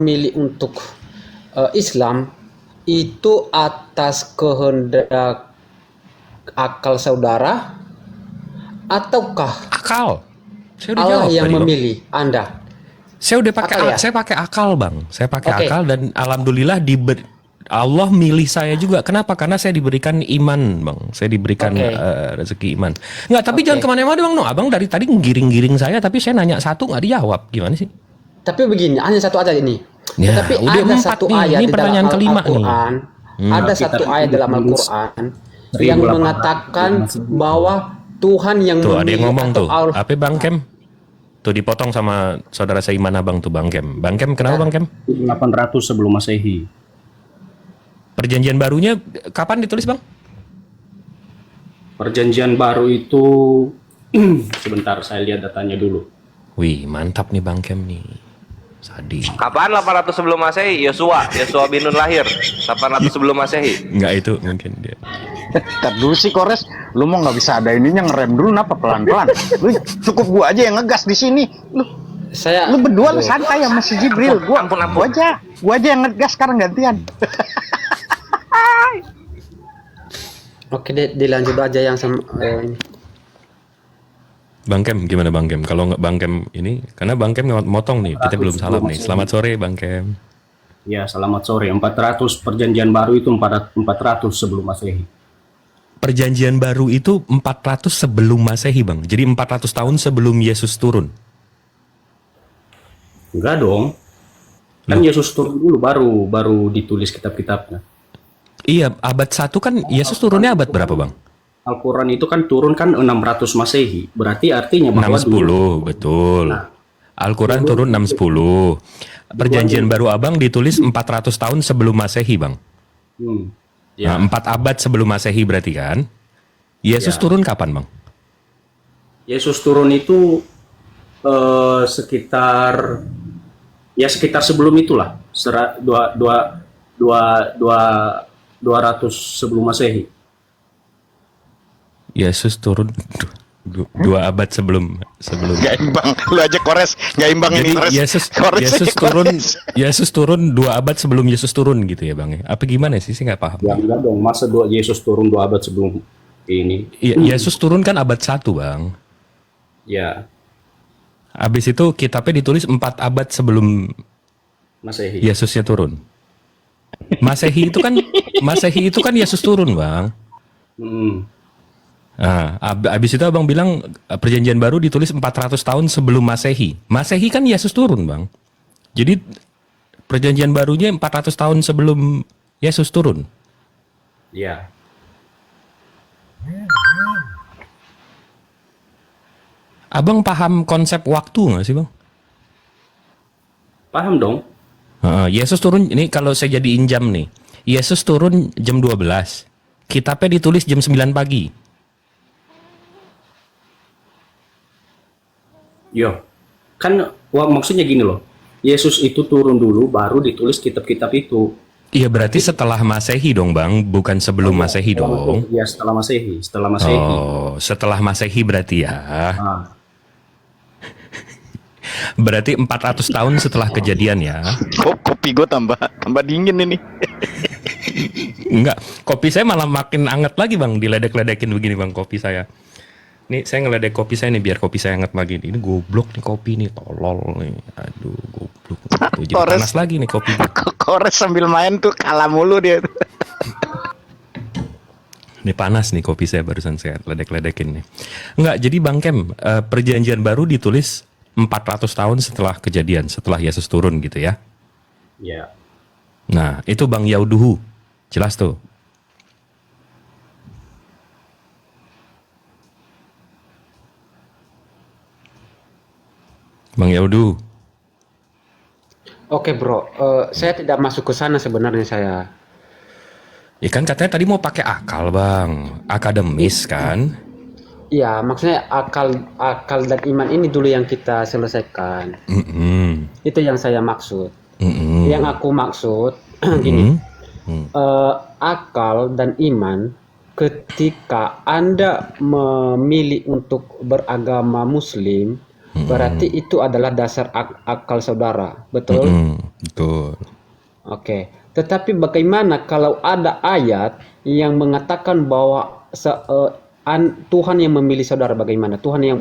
memilih untuk Islam itu atas kehendak akal saudara ataukah Akal. Saya udah Allah jawab yang tadi, Bang. memilih Anda? Saya udah pakai Akal ya? saya pakai akal, Bang. Saya pakai Oke. akal dan alhamdulillah Allah milih saya juga. Kenapa? Karena saya diberikan iman, Bang. Saya diberikan Oke. rezeki iman. Nggak, tapi Oke. jangan kemana-mana, Bang. No, Abang dari tadi ngiring-giring saya, tapi saya nanya satu nggak dijawab. Gimana sih? Tapi begini, hanya satu aja ini. Ya, Tetapi udah ada 4 satu nih. ayat Ini di dalam pertanyaan kelima nih. Al-Quran. Ada satu ayat dalam Al-Quran yang mengatakan bahwa Tuhan yang Tuh, ada yang memilih ngomong atau tuh. Allah. Apa, Bang Kem? Tuh dipotong sama saudara seiman Abang tuh, Bang Kem. Bang Kem, kenapa, Bang Kem? 800 sebelum Masehi. Perjanjian barunya kapan ditulis, Bang? Perjanjian baru itu sebentar saya lihat datanya dulu. Wih, mantap nih Bang Kem nih. Sadis. Kapan 800 sebelum Masehi? Yosua bin Nun lahir 800 sebelum Masehi. Enggak, itu mungkin dia. Ntar dulu sih Kores, lu mau nggak bisa ada ininya, ngerem dulu napa pelan-pelan. Lu cukup gua aja yang ngegas di sini. Lu berdua lu santai sama si Jibril. Gua aja yang ngegas sekarang gantian. Oke, dilanjut aja yang sama ini. Bang Kem, gimana Bang Kem? Kalau nggak Bang Kem ini, karena Bang Kem motong nih, kita belum salam nih. Selamat sore Bang Kem. Ya, selamat sore. 400 perjanjian baru itu 400 sebelum Masehi. Perjanjian baru itu 400 sebelum Masehi, Bang. Jadi 400 tahun sebelum Yesus turun. Enggak dong. Kan Yesus turun dulu baru ditulis kitab-kitabnya. Iya, abad 1 kan Yesus turunnya abad berapa, Bang? Al-Quran itu kan turun kan 600 Masehi. Berarti artinya bahwa 610, betul. Al-Quran turun 610. Perjanjian baru Abang ditulis 400 tahun sebelum Masehi, Bang. Ya. Nah, 4 abad sebelum Masehi berarti kan? Yesus turun kapan, Bang? Yesus turun itu sekitar sebelum itulah. 200 sebelum Masehi. Yesus turun 2 abad sebelum. Gak imbang, lu aja Kores, gak imbang Jadi ini Kores. Yesus turun 2 abad sebelum Yesus turun gitu ya, Bang? Apa gimana sih? Saya nggak paham. Ya enggak dong, masa Yesus turun 2 abad sebelum ini? Yesus turun kan abad 1, Bang. Ya, Habis itu kitabnya ditulis 4 abad sebelum Masehi. Yesusnya turun. Masehi itu kan Yesus turun, Bang. Nah, abis itu Abang bilang perjanjian baru ditulis 400 tahun sebelum Masehi. Masehi kan Yesus turun, Bang. Jadi perjanjian barunya 400 tahun sebelum Yesus turun. Ya. Abang paham konsep waktu nggak sih, Bang? Paham dong? Yesus turun, ini kalau saya jadiin jam nih. Yesus turun jam 12. Kitabnya ditulis jam 9 pagi. Yo, kan maksudnya gini loh. Yesus itu turun dulu baru ditulis kitab-kitab itu. Iya, berarti setelah Masehi dong, Bang, bukan sebelum Masehi dong. Ya, setelah Masehi. Oh, setelah Masehi berarti ya. Nah, Berarti 400 tahun setelah kejadian ya. Kopi gue tambah dingin ini. Enggak, kopi saya malah makin anget lagi, Bang. Diledek-ledekin begini, Bang, kopi saya. Nih, saya ngeledek kopi saya nih biar kopi saya anget lagi. Ini goblok nih kopi nih, tolol nih. Aduh, goblok. Tuh, jadi panas lagi nih kopi. Kores sambil main tuh kalah mulu dia. Ini panas nih kopi saya, barusan saya ledek-ledekin nih. Enggak, jadi Bang Kem, perjanjian baru ditulis 400 tahun setelah kejadian, setelah Yesus turun gitu ya. ya. Nah, itu Bang Yauduhu. Jelas tuh. Bang Yauduhu. Oke, Bro. Saya tidak masuk ke sana sebenarnya saya. Ya kan katanya tadi mau pakai akal, Bang. Akademis kan? Iya, maksudnya akal dan iman ini dulu yang kita selesaikan. Itu yang saya maksud. Yang aku maksud gini. Akal dan iman ketika Anda memilih untuk beragama Muslim berarti itu adalah dasar akal saudara, betul? Betul. Oke. Tetapi bagaimana kalau ada ayat yang mengatakan bahwa Tuhan yang memilih saudara, bagaimana? Tuhan yang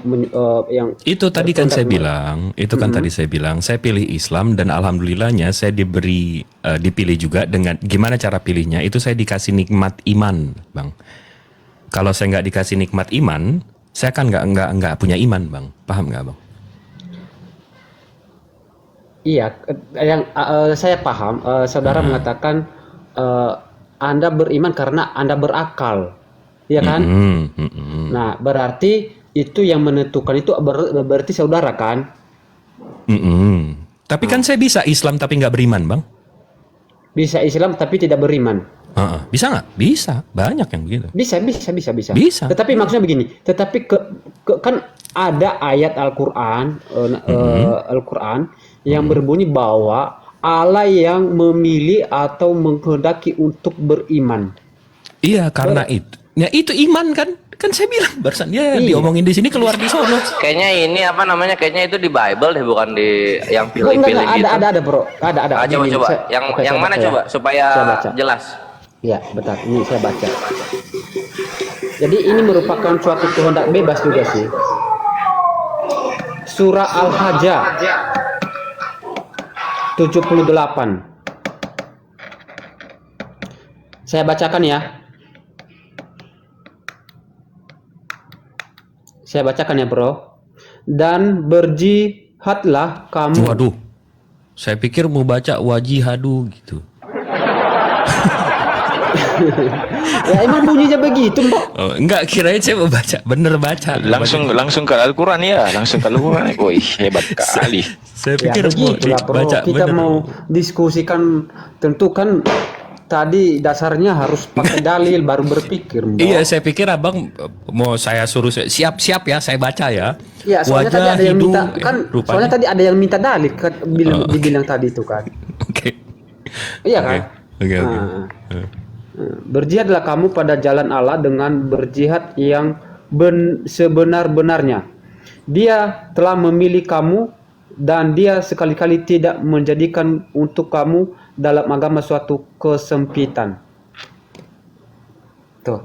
itu tadi kan saya bilang, tadi saya bilang, saya pilih Islam dan alhamdulillahnya saya dipilih juga dengan gimana cara pilihnya? Itu saya dikasih nikmat iman, Bang. Kalau saya nggak dikasih nikmat iman, saya kan nggak punya iman, Bang. Paham nggak, Bang? Iya, yang saya paham. Saudara mengatakan Anda beriman karena Anda berakal, ya kan? Nah, berarti itu yang menentukan itu berarti saudara kan? Tapi kan saya bisa Islam tapi nggak beriman, Bang. Bisa Islam tapi tidak beriman. Bisa nggak? Bisa, banyak yang begitu. Bisa. Bisa. Tetapi maksudnya begini, kan ada ayat Al-Qur'an yang berbunyi bahwa Allah yang memilih atau menghendaki untuk beriman. Iya, karena itu. Ya itu iman kan? Kan saya bilang barusan diomongin di sini keluar di sono. Kayaknya ini apa namanya? Kayaknya itu di Bible deh, bukan di yang pilih-pilih gitu. Ada, Bro. Ada. Coba. Yang mana coba supaya jelas. Ya, betul. Ini saya baca. Jadi ini merupakan suatu kehendak bebas juga sih. Surah Al-Hajj 78. Saya bacakan ya. Saya bacakan ya, Bro. Dan berjihadlah kamu. Waduh. Saya pikir mau baca wajihadu gitu. Ya emang bunyinya begitu, Mbak. Oh, enggak, kirain saya mau baca, bener baca. Langsung ke Al-Quran ya, langsung ke Al-Quran. Wih, hebat kali. Saya Ya pikir mau begitulah, Bro. baca Kita bener. mau diskusikan, tentu kan tadi dasarnya harus pakai dalil baru berpikir, Mbak. Iya, saya pikir abang mau saya suruh siap-siap ya, saya baca ya. Iya, soalnya tadi ada yang minta kan, rupanya. soalnya tadi ada yang minta dalil kan, dibilang tadi itu kan. Oke. Iya kan? Oke. Berjihadlah kamu pada jalan Allah dengan berjihad yang sebenar-benarnya. Dia telah memilih kamu dan dia sekali-kali tidak menjadikan untuk kamu dalam agama suatu kesempitan. Tuh.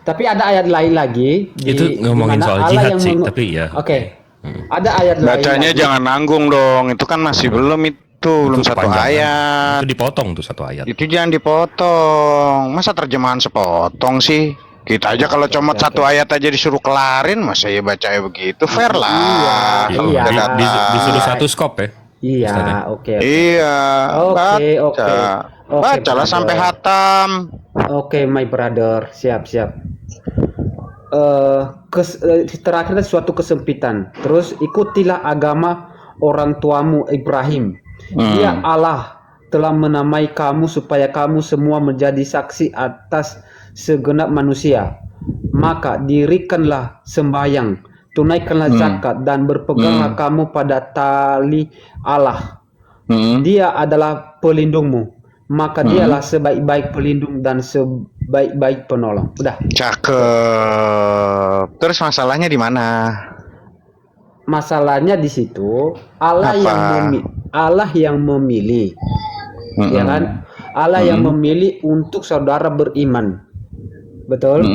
Tapi ada ayat lain lagi. Itu ngomongin soal jihad sih, tapi ya. Oke. Ada ayat lain. Bacanya lagi. jangan nanggung dong. Itu kan masih belum belum satu kepanjangan. ayat. Itu dipotong tuh satu ayat. Itu jangan dipotong. Masa terjemahan sepotong sih? Kita aja kalau comot satu ayat aja disuruh kelarin, masa ya bacanya begitu? Fair lah. Iya. Disuruh satu skop ya. Iya, oke. Iya. Oke. Bacalah sampai hatam. Oke, my brother. Siap. Terakhir suatu kesempitan. Terus ikutilah agama orang tuamu Ibrahim. Dia Allah telah menamai kamu supaya kamu semua menjadi saksi atas segenap manusia. Maka dirikanlah sembahyang, tunaikanlah zakat dan berpeganglah kamu pada tali Allah. Dia adalah pelindungmu. Maka dialah sebaik-baik pelindung dan sebaik-baik penolong. Udah. Cakep. Terus masalahnya di mana? Masalahnya di situ Allah yang memilih, ya kan? Allah yang memilih untuk saudara beriman, betul?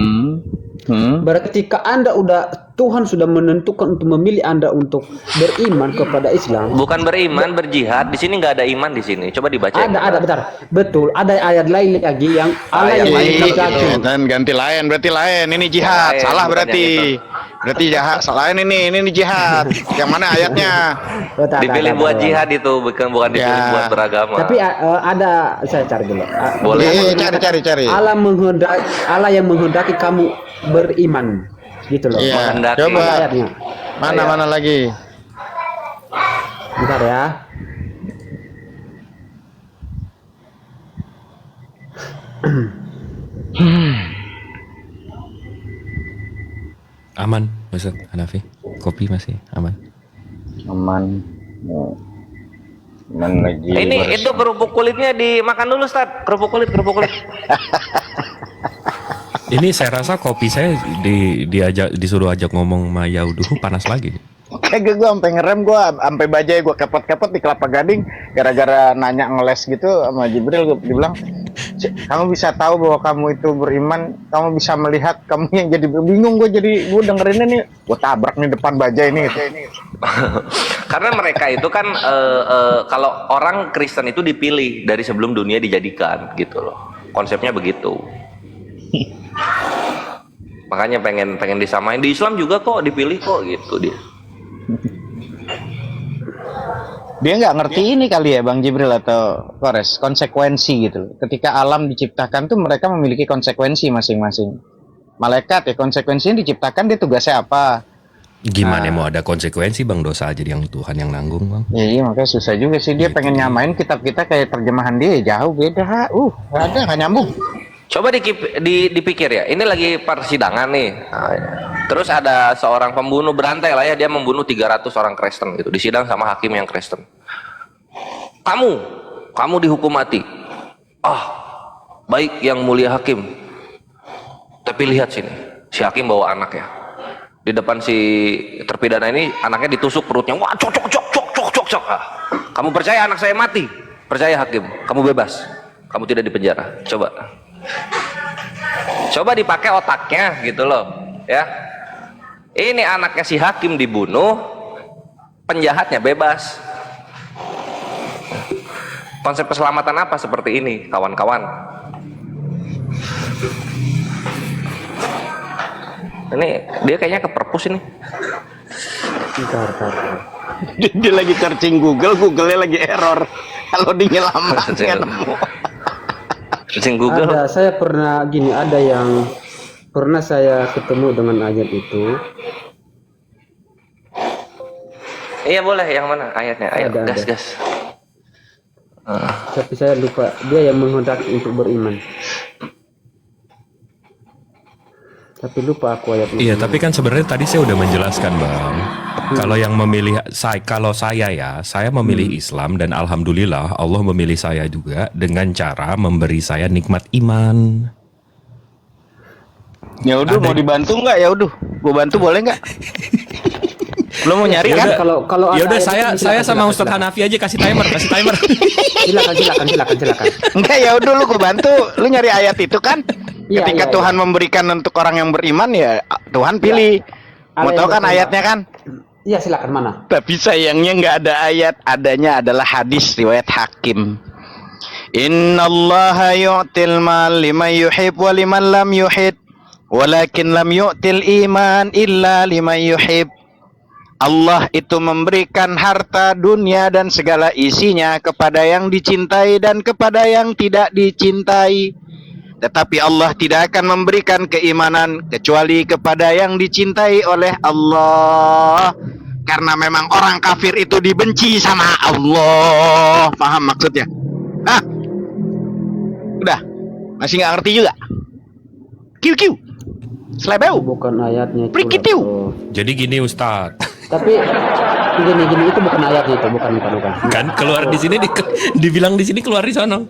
Berarti ketika Tuhan sudah menentukan untuk memilih Anda untuk beriman kepada Islam. Bukan beriman, berjihad. Di sini nggak ada iman di sini. Coba dibaca. Ada, bentar. Betul. Ada ayat lain lagi yang Allah yang menghendaki. Dan ganti lain, berarti lain. Ini jihad, Lain, salah bukan berarti. yang Berarti jahat, lain ini jihad. Yang mana ayatnya? Dipilih buat jihad itu, bukan dipilih buat beragama. Tapi ada, saya cari dulu. Boleh. Cari. Allah yang menghendaki kamu beriman, gitu loh. Iya. Menghendaki. Coba. Ayatnya. Mana lagi? Bentar ya. Aman, Ustaz Hanafi. Kopi masih aman. Aman lagi. Ini itu kerupuk kulitnya dimakan dulu, Ustaz. Kerupuk kulit. Ini saya rasa kopi saya disuruh ajak ngomong sama Yauduhu panas lagi. Kagak, gue sampai ngerem, gue sampai bajai gue kepot-kepot di Kelapa Gading gara-gara nanya ngeles gitu sama Jibril. Gue dibilang, kamu bisa tahu bahwa kamu itu beriman, kamu bisa melihat, kamu yang jadi bingung. Gue dengerinnya nih, gue tabrak nih depan bajai nih. Karena mereka itu kan kalau orang Kristen itu dipilih dari sebelum dunia dijadikan gitu loh. Konsepnya begitu. Makanya pengen disamain. Di Islam juga kok dipilih kok gitu dia. Dia nggak ngerti ini kali ya Bang Jibril atau Kores, konsekuensi gitu. Ketika alam diciptakan tuh mereka memiliki konsekuensi masing-masing. Malaikat ya konsekuensinya diciptakan, dia tugasnya apa? Gimana mau ada konsekuensi Bang, dosa aja yang Tuhan yang nanggung Bang. Iya makanya susah juga sih, dia pengen nyamain kitab kita kayak terjemahan dia jauh beda. Nggak nyambung. Coba dipikir ya, ini lagi persidangan nih. Terus ada seorang pembunuh berantai lah ya, dia membunuh 300 orang Kristen gitu. Disidang sama hakim yang Kristen. Kamu dihukum mati. Baik yang mulia hakim. Tapi lihat sini, si hakim bawa anak ya. Di depan si terpidana ini anaknya ditusuk perutnya. Wah, cok. Kamu percaya anak saya mati? Percaya hakim, kamu bebas. Kamu tidak dipenjara. Coba dipakai otaknya gitu loh, ya. Ini anaknya si hakim dibunuh, penjahatnya bebas. Konsep keselamatan apa seperti ini, kawan-kawan? Ini dia kayaknya ke perpus ini. Dia lagi searching Google-nya lagi error. Kalau dinyelamatkan nemu. Searching Google. Ada yang pernah saya ketemu dengan ayat itu. Iya boleh, yang mana ayatnya? Ayo, gas. Tapi saya lupa, dia yang menghendaki untuk beriman. Tapi lupa aku ayat itu. Iya, tapi kan sebenarnya tadi saya udah menjelaskan Bang. Kalau yang memilih saya memilih Islam, dan alhamdulillah Allah memilih saya juga dengan cara memberi saya nikmat iman. Ya udah, mau dibantu nggak? Ya udah, gue bantu boleh nggak? Lo mau nyari kan? Kalau Ya udah, saya sama silakan. Ustadz Hanafi aja kasih timer. Silakan. Enggak, ya udah, lu gue bantu. Lu nyari ayat itu kan? Iya, Ketika iya, Tuhan memberikan untuk orang yang beriman, ya Tuhan pilih. Mau tahu kan ayatnya kan? Iya, silakan, mana? Tapi sayangnya nggak ada ayat, adanya adalah hadis riwayat Hakim. Innallaha yu'til mal liman yuhib wa liman lam yuhib, walakin lam yu'til iman illa liman yuhib. Allah itu memberikan harta dunia dan segala isinya kepada yang dicintai dan kepada yang tidak dicintai. Tetapi Allah tidak akan memberikan keimanan kecuali kepada yang dicintai oleh Allah. Karena memang orang kafir itu dibenci sama Allah. Paham maksudnya? Hah? Udah? Masih nggak ngerti juga? QQ. Slebeu. Bukan ayatnya itu. Prikitiu. Jadi gini Ustadz. Tapi gini itu bukan ayatnya itu, bukan. Kan keluar di sini dibilang di sini, keluar di sana.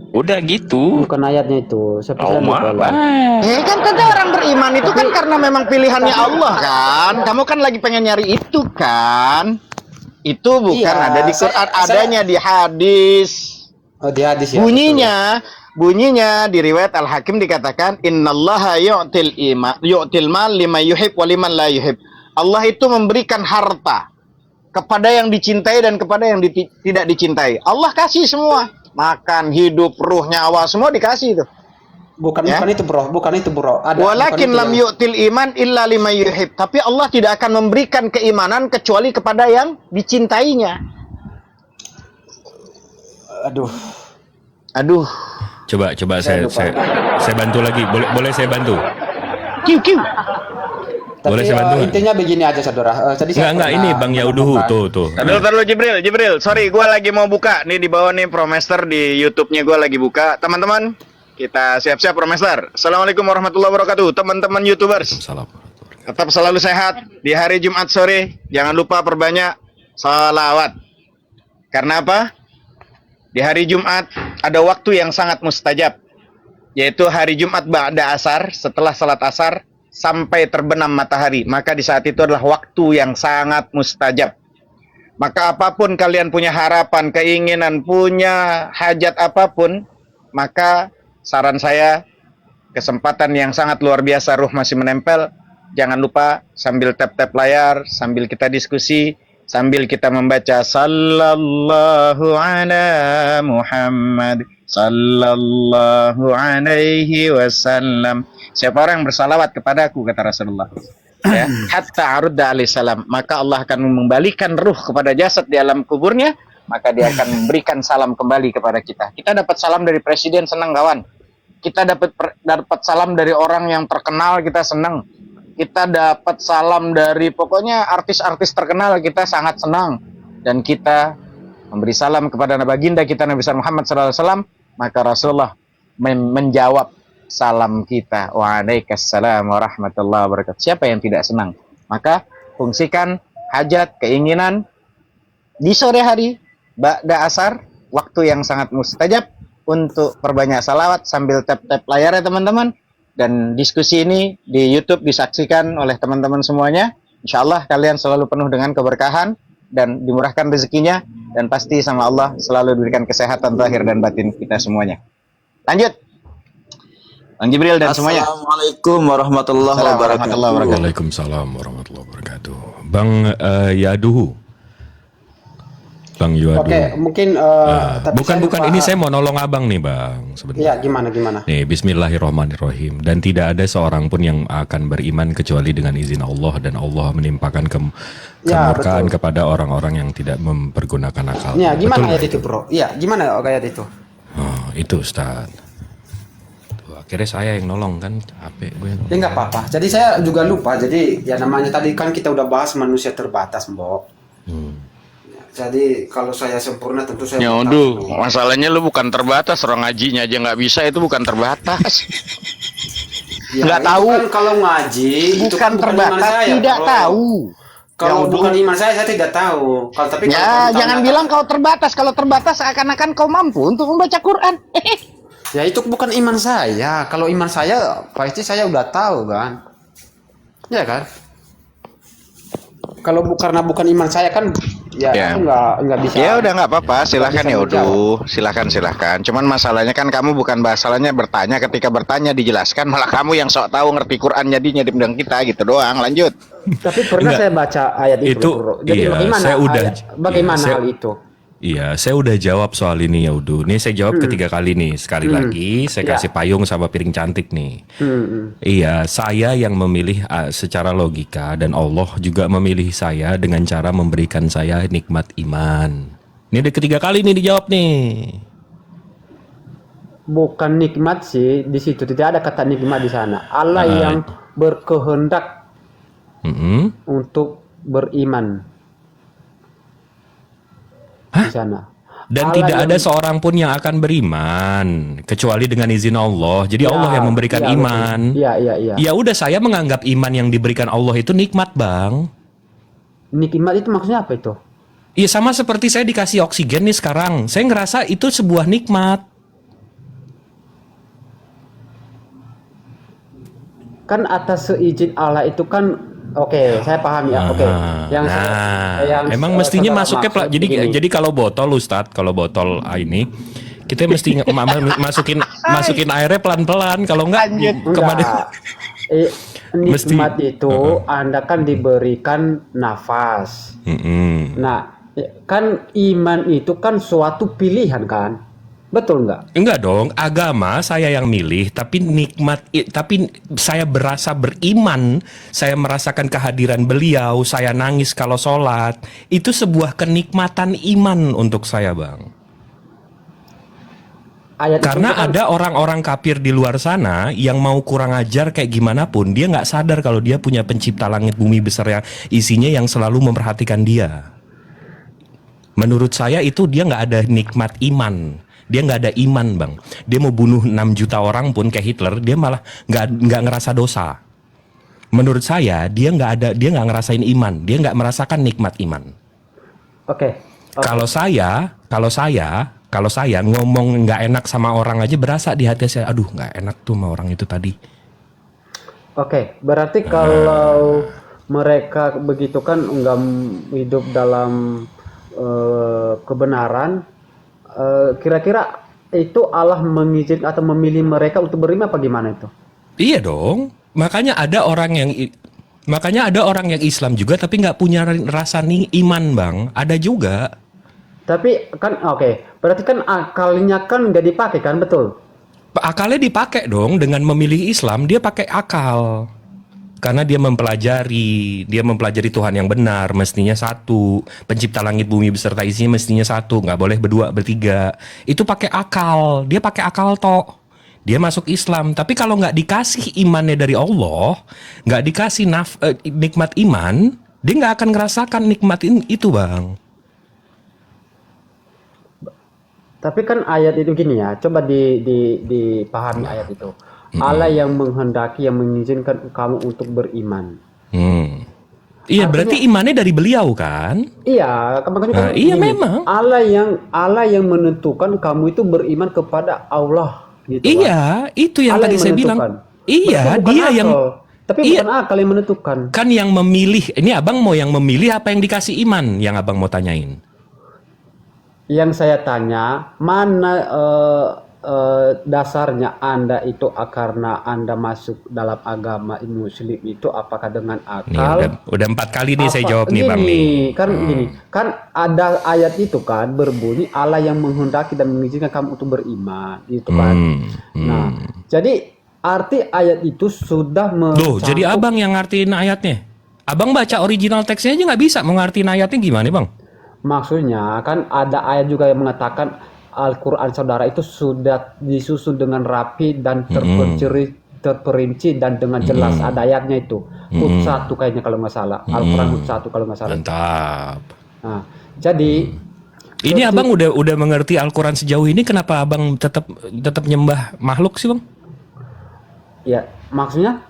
Udah gitu. Bukan ayatnya itu. Siapa saya lupa. Kan kata orang beriman itu kan karena memang pilihannya Allah kan. Kamu kan lagi pengen nyari itu kan. Itu bukan Iya, ada di Quran, adanya di hadis. Oh, di hadis ya. Bunyinya di riwayat Al-Hakim dikatakan innallaha yu'til mal liman yuhib wa liman la yuhib. Allah itu memberikan harta kepada yang dicintai dan kepada yang tidak dicintai. Allah kasih semua. Makan, hidup, ruh, nyawa, semua dikasih itu. Bukan itu bro. Walakin lam yu'til iman illa liman yuhib. Tapi Allah tidak akan memberikan keimanan kecuali kepada yang dicintainya. Aduh. Coba saya bantu lagi. Boleh saya bantu? Tapi Boleh saya bantu nggak? intinya begini aja saudara. Tadi saya Enggak, ini Bang Yauduhu tuh. Aduh, Jibril. Sorry, gue lagi mau buka. Nih di bawah nih Promester di YouTube-nya gue lagi buka. Teman-teman, kita siap-siap Promester. Assalamualaikum warahmatullahi wabarakatuh. Teman-teman YouTubers. Salam. Tetap selalu sehat. Di hari Jumat sore, jangan lupa perbanyak salawat. Karena apa? Di hari Jumat ada waktu yang sangat mustajab. Yaitu hari Jumat ba'da asar, setelah salat asar sampai terbenam matahari, maka di saat itu adalah waktu yang sangat mustajab. Maka apapun kalian punya harapan, keinginan, punya hajat apapun, maka saran saya, kesempatan yang sangat luar biasa, ruh masih menempel. Jangan lupa sambil tap-tap layar, sambil kita diskusi, sambil kita membaca sallallahu ala Muhammad sallallahu alaihi wasallam. Siapa orang yang bersalawat kepadaku, kata Rasulullah, ya, hatta arudda alaihi salam, maka Allah akan mengembalikan ruh kepada jasad di alam kuburnya, maka dia akan memberikan salam kembali kepada kita. Kita dapat salam dari presiden, senang kawan. Kita dapat salam dari orang yang terkenal, kita senang. Kita dapat salam dari pokoknya artis-artis terkenal, kita sangat senang. Dan kita memberi salam kepada baginda kita Nabi Muhammad SAW, maka Rasulullah menjawab salam kita, waalaikumsalam warahmatullahi wabarakatuh. Siapa yang tidak senang? Maka fungsikan hajat, keinginan di sore hari, ba'da asar, waktu yang sangat mustajab untuk perbanyak salawat sambil tap-tap layar ya teman-teman. Dan diskusi ini di YouTube disaksikan oleh teman-teman semuanya. Insya Allah kalian selalu penuh dengan keberkahan dan dimurahkan rezekinya, dan pasti sama Allah selalu diberikan kesehatan zahir dan batin kita semuanya. Lanjut, Bang Jibril dan semuanya. Assalamualaikum warahmatullahi wabarakatuh. Waalaikumsalam warahmatullahi wabarakatuh. Bang Yaduhu. Bang Yuadu. Oke, mungkin tapi bukan ini saya mau nolong abang nih bang sebenarnya. Iya, gimana? Nih, Bismillahirrahmanirrahim. Dan tidak ada seorang pun yang akan beriman kecuali dengan izin Allah, dan Allah menimpakan kemurkaan kepada orang-orang yang tidak mempergunakan akal. Ya, gimana betul, ayat itu bro? Iya, gimana ayat itu? Oh, itu Ustaz. Tuh, akhirnya saya yang nolong kan, HP gue. Ya nggak apa-apa. Jadi saya juga lupa. Jadi ya namanya tadi kan kita udah bahas manusia terbatas, Mbok. Jadi kalau saya sempurna tentu saya Nyoduh, masalahnya lu bukan terbatas, orang ngajinya aja nggak bisa, itu bukan terbatas. ya, Nggak tahu. Kan kalau ngaji itu Bukan terbatas, saya, tidak bro. tahu. Kalau Nyoduh. bukan iman saya tidak tahu. Kalau tapi Ya, kalau jangan bilang kau terbatas. Kalau terbatas seakan-akan kau mampu untuk membaca Quran. ya itu bukan iman saya. Kalau iman saya pasti saya udah tahu kan. Ya kan? Kalau karena bukan iman saya kan ya. Aku nggak bisa. Ya udah nggak apa-apa, silahkan bisa ya menjawab. silahkan. Cuman masalahnya kan kamu bukan masalahnya bertanya, ketika bertanya dijelaskan malah kamu yang sok tahu ngerti Quran jadinya dipendang kita gitu doang. Lanjut. Tapi pernah saya baca ayat itu, bro. Jadi iya, bagaimana? saya udah, bagaimana iya, hal itu? Iya, saya udah jawab soal ini ya Udu. Nih saya jawab ketiga kali nih. Sekali lagi saya kasih payung sama piring cantik nih. Iya, saya yang memilih secara logika, dan Allah juga memilih saya dengan cara memberikan saya nikmat iman. Ini udah ketiga kali nih dijawab nih. Bukan nikmat sih di situ, tidak ada kata nikmat di sana. Allah yang berkehendak untuk beriman. Di sana. Dan Allah tidak yang... ada seorang pun yang akan beriman kecuali dengan izin Allah. Jadi Allah yang memberikan iman. Iya. Ya udah, saya menganggap iman yang diberikan Allah itu nikmat, Bang. Nikmat itu maksudnya apa itu? Iya, sama seperti saya dikasih oksigen nih sekarang. Saya ngerasa itu sebuah nikmat. Kan atas seizin Allah itu kan. Oke, saya paham ya. Oke. Yang emang mestinya masuknya jadi kalau botol Ustadz, kalau botol ini kita mesti masukin airnya pelan-pelan, kalau enggak kemana? Nikmat itu Anda kan diberikan nafas. Nah, kan iman itu kan suatu pilihan kan? Betul nggak? Enggak dong, agama saya yang milih, tapi tapi saya berasa beriman, saya merasakan kehadiran beliau, saya nangis kalau sholat, itu sebuah kenikmatan iman untuk saya, Bang. Karena ada orang-orang kafir di luar sana yang mau kurang ajar kayak gimana pun, dia nggak sadar kalau dia punya pencipta langit bumi besar yang isinya yang selalu memperhatikan dia. Menurut saya itu dia nggak ada nikmat iman. Dia nggak ada iman, Bang. Dia mau bunuh 6 juta orang pun kayak Hitler, dia malah nggak ngerasa dosa. Menurut saya dia nggak ngerasain iman, dia nggak merasakan nikmat iman. Oke. Kalau saya ngomong nggak enak sama orang aja berasa di hati saya, aduh nggak enak tuh sama orang itu tadi. Oke, berarti kalau mereka begitu kan enggak hidup dalam kebenaran, kira-kira itu Allah mengizinkan atau memilih mereka untuk beriman apa gimana itu? Iya dong. Makanya ada orang yang Islam juga tapi nggak punya rasa iman, Bang. Ada juga. Tapi kan oke, berarti kan akalnya kan nggak dipakai kan, betul? Akalnya dipakai dong dengan memilih Islam, dia pakai akal. Karena dia mempelajari Tuhan yang benar, mestinya satu. Pencipta langit bumi beserta isinya mestinya satu, nggak boleh berdua, bertiga. Itu pakai akal, dia pakai akal tok. Dia masuk Islam, tapi kalau nggak dikasih imannya dari Allah, nggak dikasih nikmat iman, dia nggak akan ngerasakan nikmat itu, Bang. Tapi kan ayat itu gini ya, coba dipahami ayat itu. Allah yang menghendaki, yang mengizinkan kamu untuk beriman. Iya, Artinya, berarti imannya dari beliau kan? Iya, makanya Iya gini, memang. Allah yang menentukan kamu itu beriman kepada Allah. Gitu, Iya, itu yang Allah tadi yang saya bilang. menentukan. Iya, Bukan dia akal. yang Tapi iya, bukan akal yang menentukan. kan yang memilih. Ini abang mau yang memilih apa yang dikasih iman? Yang abang mau tanyain. Yang saya tanya, mana dasarnya Anda itu karena Anda masuk dalam agama Muslim itu apakah dengan Nih akal? udah 4 kali nih saya jawab nih, Bang nih. Gini, kan ada ayat itu kan berbunyi Allah yang menghendaki dan mengizinkan kamu untuk beriman, gitu kan. Nah, jadi arti ayat itu sudah Loh, jadi abang yang ngartiin ayatnya. Abang baca original teksnya aja nggak bisa, mau ngartiin ayatnya gimana, Bang? maksudnya kan ada ayat juga yang mengatakan Al-Quran saudara itu sudah disusun dengan rapi dan terperinci dan dengan jelas ada ayatnya itu. Hud 1 kayaknya kalau nggak salah. Al-Quran Hud 1 kalau nggak salah. Mantap. Nah, jadi Ini abang udah mengerti Al-Quran sejauh ini, kenapa abang tetap nyembah makhluk sih, Bang? ya maksudnya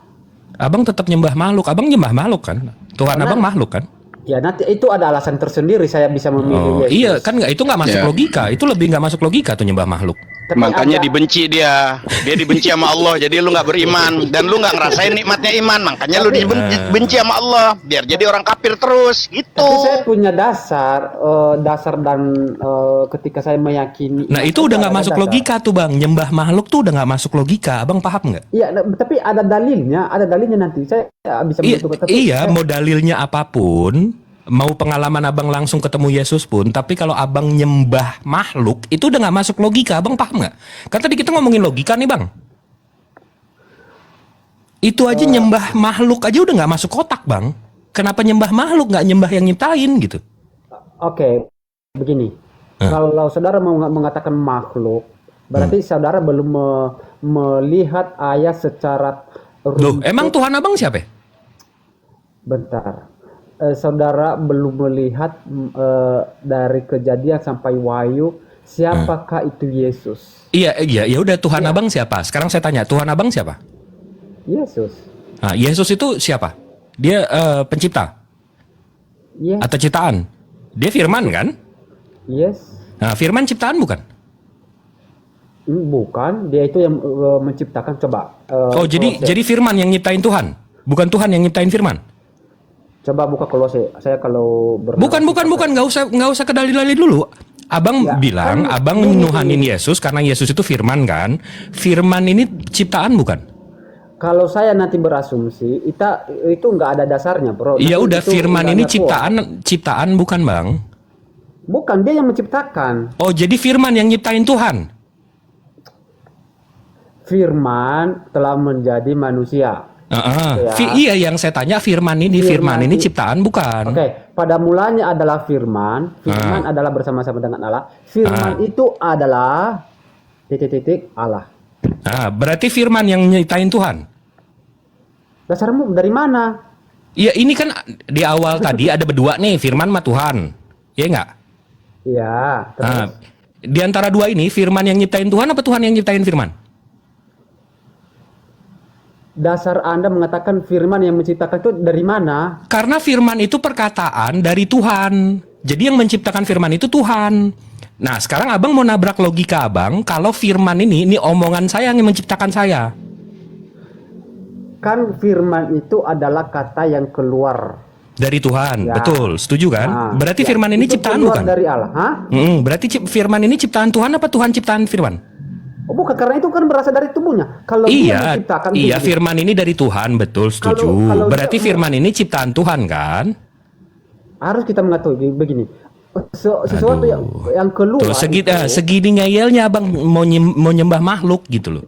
Abang tetap nyembah makhluk. Abang nyembah makhluk kan? Tuhan abang makhluk kan? ya nanti itu ada alasan tersendiri saya bisa memilih Yesus. Iya kan, itu nggak masuk logika. Itu lebih nggak masuk logika tuh nyembah makhluk. Tapi Makanya ada- dibenci dia dibenci sama Allah, jadi lu nggak beriman dan lu nggak ngerasain nikmatnya iman, makanya lu dibenci sama Allah biar jadi orang kafir terus gitu. Tapi saya punya dasar dan ketika saya meyakini. Nah itu udah nggak ada masuk dasar. logika tuh, Bang. Nyembah makhluk tuh udah nggak masuk logika. Abang paham nggak? Iya, tapi ada dalilnya nanti saya bisa menentukan. Tapi Iya, mau dalilnya apapun, mau pengalaman abang langsung ketemu Yesus pun, tapi kalau abang nyembah makhluk, itu udah nggak masuk logika. Abang paham nggak? Kan tadi kita ngomongin logika nih, Bang. Itu aja nyembah makhluk aja udah nggak masuk kotak, Bang. Kenapa nyembah makhluk, nggak nyembah yang nyiptain gitu? Oke, begini. Kalau saudara mau mengatakan makhluk, berarti saudara belum melihat ayat secara Loh, emang Tuhan abang siapa? Bentar. Saudara belum melihat dari kejadian sampai wahyu siapakah itu Yesus? Iya, ya udah, Tuhan abang siapa? Sekarang saya tanya, Tuhan abang siapa? Yesus. Nah, Yesus itu siapa? Dia pencipta Yes. atau ciptaan? Dia firman kan? Yes. Nah, firman ciptaan bukan? Bukan, dia itu yang menciptakan. Coba. Oh, jadi firman yang nyiptain Tuhan, bukan Tuhan yang nyiptain firman? Coba buka Kolose. Saya kalau Bukan, nggak usah ke dalil-dalil dulu. Abang Ya, bilang, kan abang gini. nuhanin Yesus karena Yesus itu firman kan? Firman ini ciptaan bukan? Kalau saya nanti berasumsi, itu nggak ada dasarnya, bro. Iya Nanti udah, itu firman nggak ini ada kuat. ciptaan bukan, Bang? Bukan, dia yang menciptakan. Oh, jadi firman yang nyiptain Tuhan. Firman telah menjadi manusia. Ya. Iya, yang saya tanya firman ini ciptaan bukan? Oke, pada mulanya adalah firman adalah bersama-sama dengan Allah. Firman itu adalah titik-titik Allah. Nah, berarti firman yang nyiptain Tuhan. Dasarmu dari mana? Iya, ini kan di awal tadi ada berdua nih, firman sama Tuhan. Iya nggak? Iya, terus. Nah, di antara dua ini, firman yang nyiptain Tuhan apa Tuhan yang nyiptain firman? Dasar Anda mengatakan firman yang menciptakan itu dari mana? Karena firman itu perkataan dari Tuhan. Jadi yang menciptakan firman itu Tuhan. Nah, sekarang abang mau nabrak logika abang kalau firman ini omongan saya yang menciptakan saya. kan firman itu adalah kata yang keluar Dari Tuhan, Ya. betul, setuju kan? Nah, Berarti ya, firman ini itu ciptaan keluar bukan? dari Allah. Hah? Berarti firman ini ciptaan Tuhan apa Tuhan ciptaan firman? Oh, bukan, karena itu kan berasal dari tubuhnya. Kalau dia Iya, menciptakan iya begini, firman ini dari Tuhan, betul, setuju. Kalau Berarti dia- firman ini ciptaan Tuhan kan? harus kita mengetahui begini. Sesuatu yang keluar Tuh, itu, segini ngeyelnya abang mau nyembah makhluk gitu loh.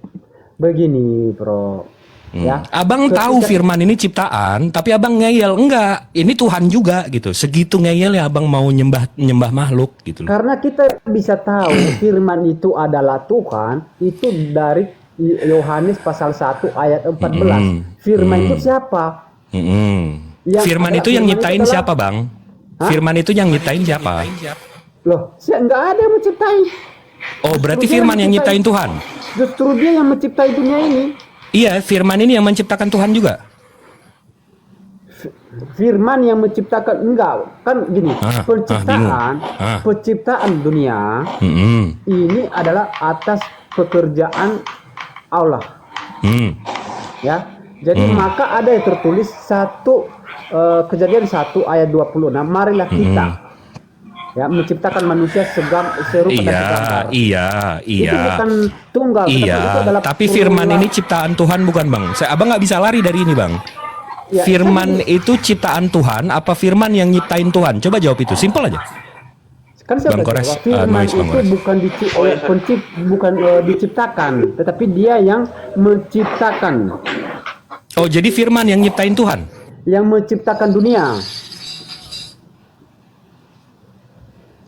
begini, Bro. Ya. Abang Ketika- tahu firman ini ciptaan, tapi abang ngeyel enggak. Ini Tuhan juga gitu. Segitu ngeyel ya abang mau nyembah makhluk gitu loh. Karena kita bisa tahu firman itu adalah Tuhan, itu dari Yohanes pasal 1 ayat 14. Firman itu siapa? Yang Firman ada- itu yang firman nyiptain itu adalah- siapa bang? Hah? Firman itu yang nyiptain siapa? Loh, nggak ada yang menciptai. Oh berarti Justru dia firman yang nyiptain Tuhan? Justru dia yang menciptai dunia ini. Iya, firman ini yang menciptakan Tuhan juga. Firman yang menciptakan, enggak, kan gini, bingung. penciptaan dunia ini adalah atas pekerjaan Allah. Ya. Jadi maka ada yang tertulis Kejadian 1 ayat 26, marilah kita ya menciptakan manusia serupa dan segambar. Itu bukan tunggal, tetapi itu Iya, adalah tapi firman perulang- ini ciptaan Tuhan bukan bang? Abang nggak bisa lari dari ini bang. Ya, Firman itu ciptaan Tuhan apa firman yang nyiptain Tuhan? Coba jawab itu, simpel aja. kan saya Bang udah Kores, jawab, firman noise, Bang itu Kores. bukan diciptakan, tetapi dia yang menciptakan, Oh jadi firman yang nyiptain Tuhan? yang menciptakan dunia.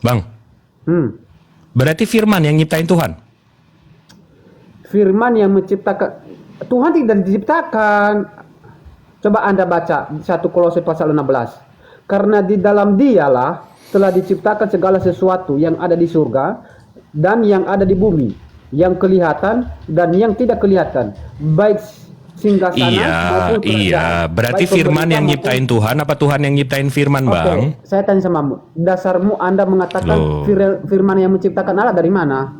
Bang, Berarti berarti firman yang nyiptain Tuhan? firman yang menciptakan, Tuhan tidak diciptakan. Coba Anda baca 1 Kolose pasal 16. Karena di dalam Dialah telah diciptakan segala sesuatu yang ada di surga dan yang ada di bumi, yang kelihatan dan yang tidak kelihatan, baik singgasana maupun kerajaan, Iya. Berarti baik firman pemerintah yang maupun- nyiptain Tuhan apa Tuhan yang nyiptain firman Oke, bang? saya tanya samamu, dasarmu Anda mengatakan Loh. firman yang menciptakan Allah dari mana?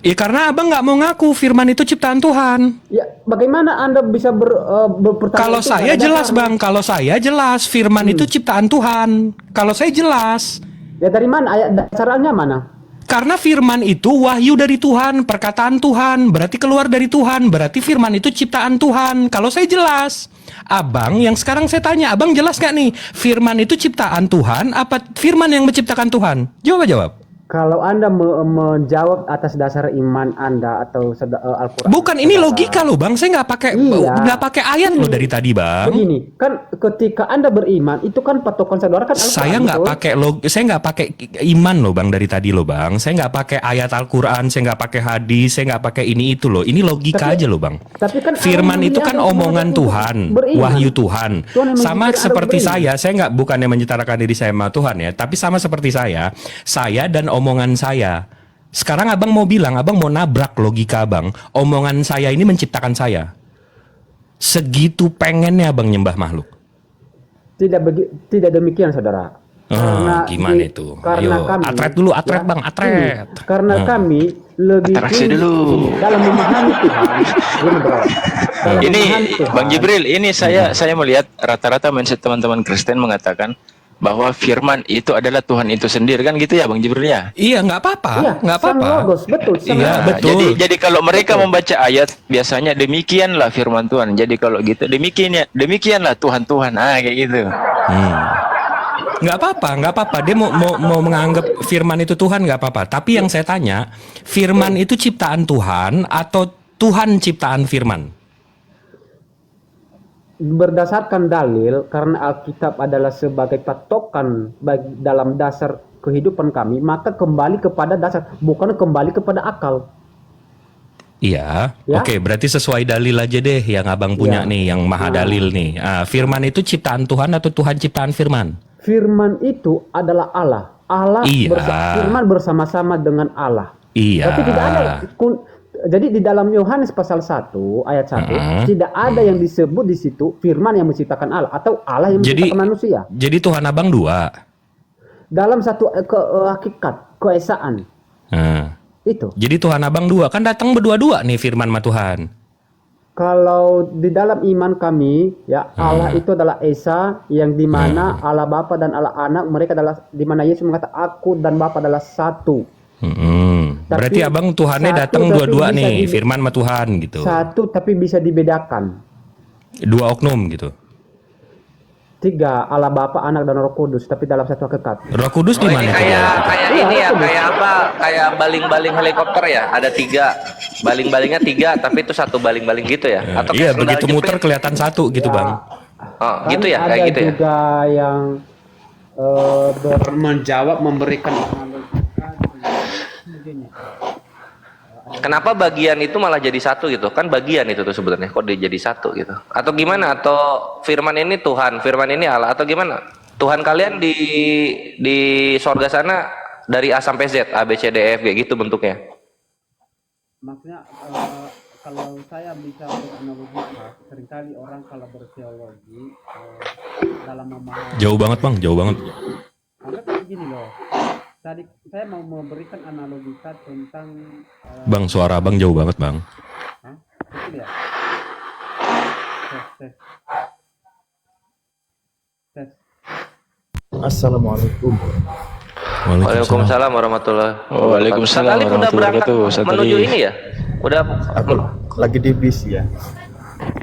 Ya karena abang nggak mau ngaku firman itu ciptaan Tuhan. Ya, bagaimana Anda bisa bertanya? Kalau itu saya pada jelas dasarnya? bang, kalau saya jelas firman itu ciptaan Tuhan. Kalau saya jelas. Ya dari mana ayat dasarnya mana? Karena firman itu wahyu dari Tuhan, perkataan Tuhan, berarti keluar dari Tuhan, berarti firman itu ciptaan Tuhan. Kalau saya jelas. Abang yang sekarang saya tanya, abang jelas gak nih? Firman itu ciptaan Tuhan, apa firman yang menciptakan Tuhan? Jawab. Kalau Anda menjawab atas dasar iman Anda atau Al-Quran. Bukan, ini logika loh bang, saya nggak pakai ayat loh dari tadi bang. Begini, kan ketika Anda beriman, itu kan patokan saudara kan Al-Quran. Saya nggak betul? pakai saya nggak pakai iman loh bang dari tadi loh bang. Saya nggak pakai ayat Al-Quran, saya nggak pakai hadis, saya nggak pakai ini itu loh. Ini logika aja loh bang. Tapi kan Firman Allah itu kan memilih Anda omongan untuk Tuhan, beriman. wahyu Tuhan. Tuhan yang Sama mengizinkan Anda seperti beriman. saya nggak bukannya menyetarakan diri saya sama Tuhan ya, tapi sama seperti saya dan omongan saya. Sekarang abang mau bilang, abang mau nabrak logika abang. Omongan saya ini menciptakan saya. Segitu pengennya abang nyembah makhluk. Tidak demikian saudara. Gimana itu? Ayo, atret dulu, atret bang, atret. Karena kami lebih Interaksi tinggi dulu. dalam memahami Tuhan. Gini, bro. Dalam Ini memahami Tuhan. Bang Jibril, ini saya melihat rata-rata mindset teman-teman Kristen mengatakan bahwa firman itu adalah Tuhan itu sendiri, kan gitu ya Bang Jibril ya? Iya, nggak apa-apa, Iya, nggak sang apa-apa. logos, betul. sang Iya, logos. betul. Jadi kalau mereka membaca ayat biasanya demikianlah firman Tuhan. Jadi kalau gitu demikianlah Tuhan. Kayak gitu. Nggak apa-apa. Dia mau menganggap firman itu Tuhan nggak apa-apa. Tapi yang saya tanya, firman itu ciptaan Tuhan atau Tuhan ciptaan firman? Berdasarkan dalil, karena Alkitab adalah sebagai patokan dalam dasar kehidupan kami, maka kembali kepada dasar, bukan kembali kepada akal. Iya, Ya. Oke, berarti sesuai dalil aja deh yang abang punya Ya. nih, yang maha dalil nih. Firman itu ciptaan Tuhan atau Tuhan ciptaan firman? Firman itu adalah Allah. Allah Iya. firman bersama-sama dengan Allah. Iya. Tapi tidak ada. Jadi di dalam Yohanes pasal 1 ayat 1 tidak ada yang disebut di situ firman yang menciptakan Allah atau Allah yang menciptakan manusia. Jadi Tuhan abang dua. Dalam satu hakikat, keesaan. Nah, Itu. jadi Tuhan abang dua, kan datang berdua-dua nih firman sama Tuhan. Kalau di dalam iman kami, ya Allah itu adalah Esa, yang dimana Allah Bapa dan Allah Anak, mereka adalah dimana Yesus mengatakan aku dan Bapa adalah satu. Berarti abang Tuhannya datang dua-dua nih, Firman sama Tuhan gitu. Satu tapi bisa dibedakan. Dua oknum gitu. 3, Allah Bapa, Anak dan Roh Kudus, tapi dalam satu hakikat. Roh Kudus di mana? Kayak ini ya, kayak apa? Kayak baling-baling helikopter ya. Ada 3, baling-balingnya 3, tapi itu satu baling-baling gitu ya. Atau Iya, begitu muter kelihatan satu gitu bang. Oh, gitu ya, Ada kayak gitu ya. juga yang menjawab, memberikan Kenapa bagian itu malah jadi satu gitu? Kan bagian itu tuh sebenarnya kok dia jadi satu gitu. Atau gimana? Atau firman ini Tuhan, firman ini Allah, atau gimana? Tuhan kalian di sorga sana dari A sampai Z, A B C D E F G gitu bentuknya. Maksudnya kalau saya bisa beranalogikan, seringkali orang kalau berteologi dalam memahami. Jauh banget bang, jauh banget. Anggap begini loh. Tadi saya mau memberikan analogika tentang Bang, suara abang jauh banget bang. Betul ya? Tes. Assalamualaikum. Waalaikumsalam warahmatullahi wabarakatuh. Waalaikumsalam Tadi udah berangkat wabarakatuh. menuju ini ya? Udah. Aku lagi di bis ya.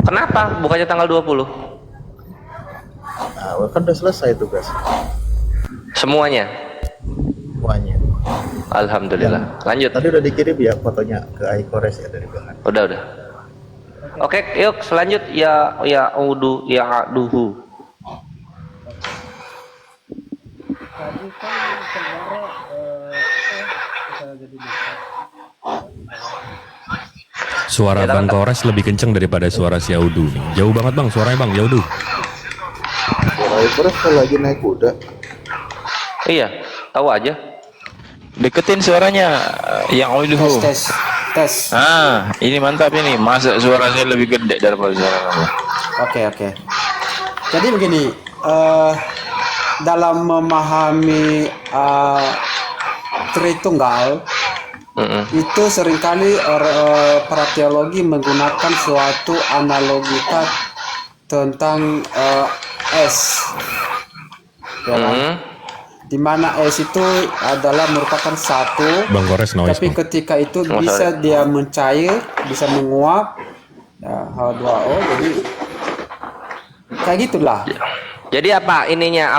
Kenapa? Bukannya tanggal 20? Nah, kan udah selesai tugas Semuanya. semuanya. Alhamdulillah. Lanjut. Tadi udah dikirim ya fotonya ke iKores ya dari Bang. Udah. Oke, yuk selanjut ya duhu. tadi kan sebenarnya kita jadi Suara Bang Kores lebih kenceng daripada suara si Audu nih. Jauh banget bang, suaranya bang, jauh duh. Suara iKores kalau lagi naik kuda. Iya, tahu aja. Deketin suaranya yang audio. tes. Ini mantap ini. Masa suaranya lebih gede daripada suara kamu? Oke. Jadi begini, dalam memahami Tritunggal, itu seringkali para teologi menggunakan suatu analogika tentang S, ya kan? Di mana S itu adalah merupakan satu, Bang Kores noise tapi bang. ketika itu bisa dia mencair, bisa menguap, ya, H2O, jadi kayak gitulah. Jadi apa ininya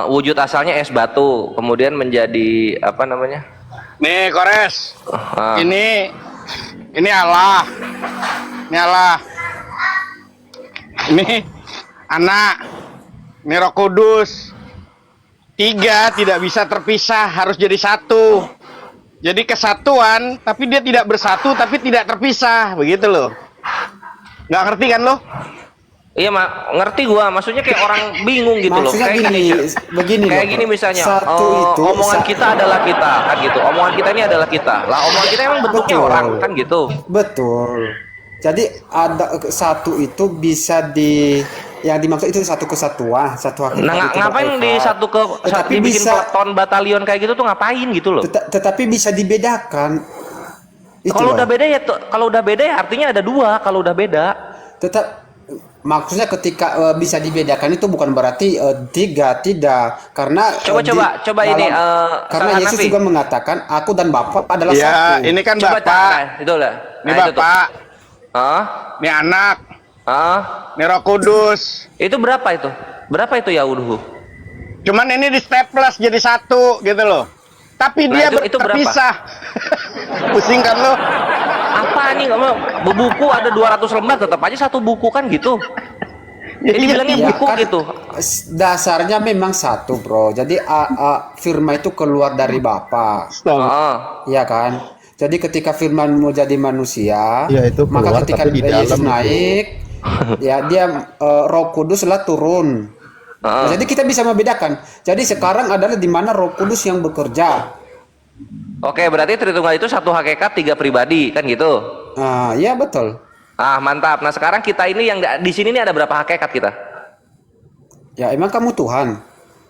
wujud asalnya es batu, kemudian menjadi apa namanya? Nih Kores, ini Allah, ini Anak, ini Roh Kudus. 3 tidak bisa terpisah, harus jadi satu. Jadi kesatuan, tapi dia tidak bersatu, tapi tidak terpisah, begitu loh. Nggak ngerti kan lo? Iya, ngerti gua. Maksudnya kayak orang bingung gitu loh. Maksudnya Kayak begini kayak loh, gini misalnya, satu itu omongan kita adalah kita, kan gitu. Omongan kita ini adalah kita. Lah, omongan kita emang bentuknya Betul. orang, kan gitu. Betul. Jadi ada satu itu bisa yang dimaksud itu satu kesatuan, satu hakikat. Nah, itu ngapain hakikat. di satu Tetapi dibikin bisa, ton batalion kayak gitu tuh ngapain gitu loh? tetapi bisa dibedakan. Kalau udah beda ya artinya ada 2 kalau udah beda. Maksudnya ketika bisa dibedakan itu bukan berarti 3 tidak, karena Coba ini karena Yesus juga mengatakan aku dan Bapa adalah Ya, satu. ini kan coba Bapak, itu lah. ini Bapak, ini Anak, ini Roh Kudus. Itu berapa itu? Berapa itu ya uduh? Cuman ini di staples jadi satu gitu loh. Tapi Nah, dia itu berapa? terpisah. Pusing kan lo? Apa nih kamu buku ada 200 lembar tetap aja satu buku kan gitu. Jadi bilangnya Iya, buku kan gitu. Dasarnya memang satu, bro. Jadi firman itu keluar dari Bapa. Iya kan? Jadi ketika firman mau jadi manusia, Iya, itu maka keluar, ketika tapi di dalam Yesus itu. naik, ya dia Roh Kudus lah turun. Nah, jadi kita bisa membedakan. Jadi sekarang adalah di mana Roh Kudus yang bekerja. Oke, berarti Tritunggal itu satu hakikat 3 pribadi kan gitu. Iya betul. Mantap. Nah, sekarang kita ini yang di sini nih ada berapa hakikat kita? Ya emang kamu Tuhan.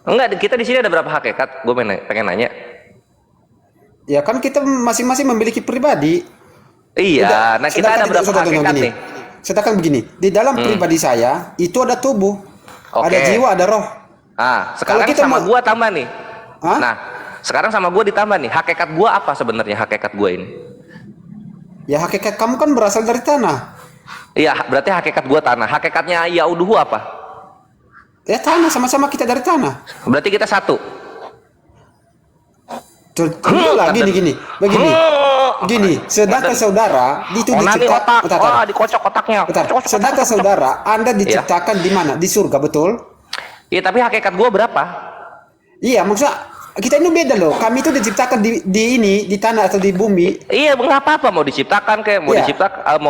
Enggak, kita di sini ada berapa hakikat? Gue pengen nanya. Ya kan kita masing-masing memiliki pribadi. Iya, nah kita ada berapa hakikat nih? Sedangkan begini, di dalam pribadi saya itu ada tubuh, Oke. ada jiwa, ada roh. Sekarang Kalau kita sama mau- gua tambah nih. Hah? Nah, sekarang sama gua ditambah nih. Hakikat gua apa sebenarnya hakikat gua ini? Ya hakikat kamu kan berasal dari tanah. Iya, berarti hakikat gua tanah. Hakikatnya Yauduhu apa? Ya tanah, sama-sama kita dari tanah. Berarti kita satu. Lah, begini. Gini, sedangkan saudara itu Onani otak. Bentar. Wah, dikocok otaknya. Bentar. Kocok, Sedangkan kocok, kocok. saudara, Anda diciptakan di mana? Di surga, betul? Iya, tapi hakikat gua berapa? Iya, maksudnya kita ini beda loh. Kami itu diciptakan di tanah atau di bumi. Iya, nggak apa-apa mau diciptakan kayak mau Iya. diciptakan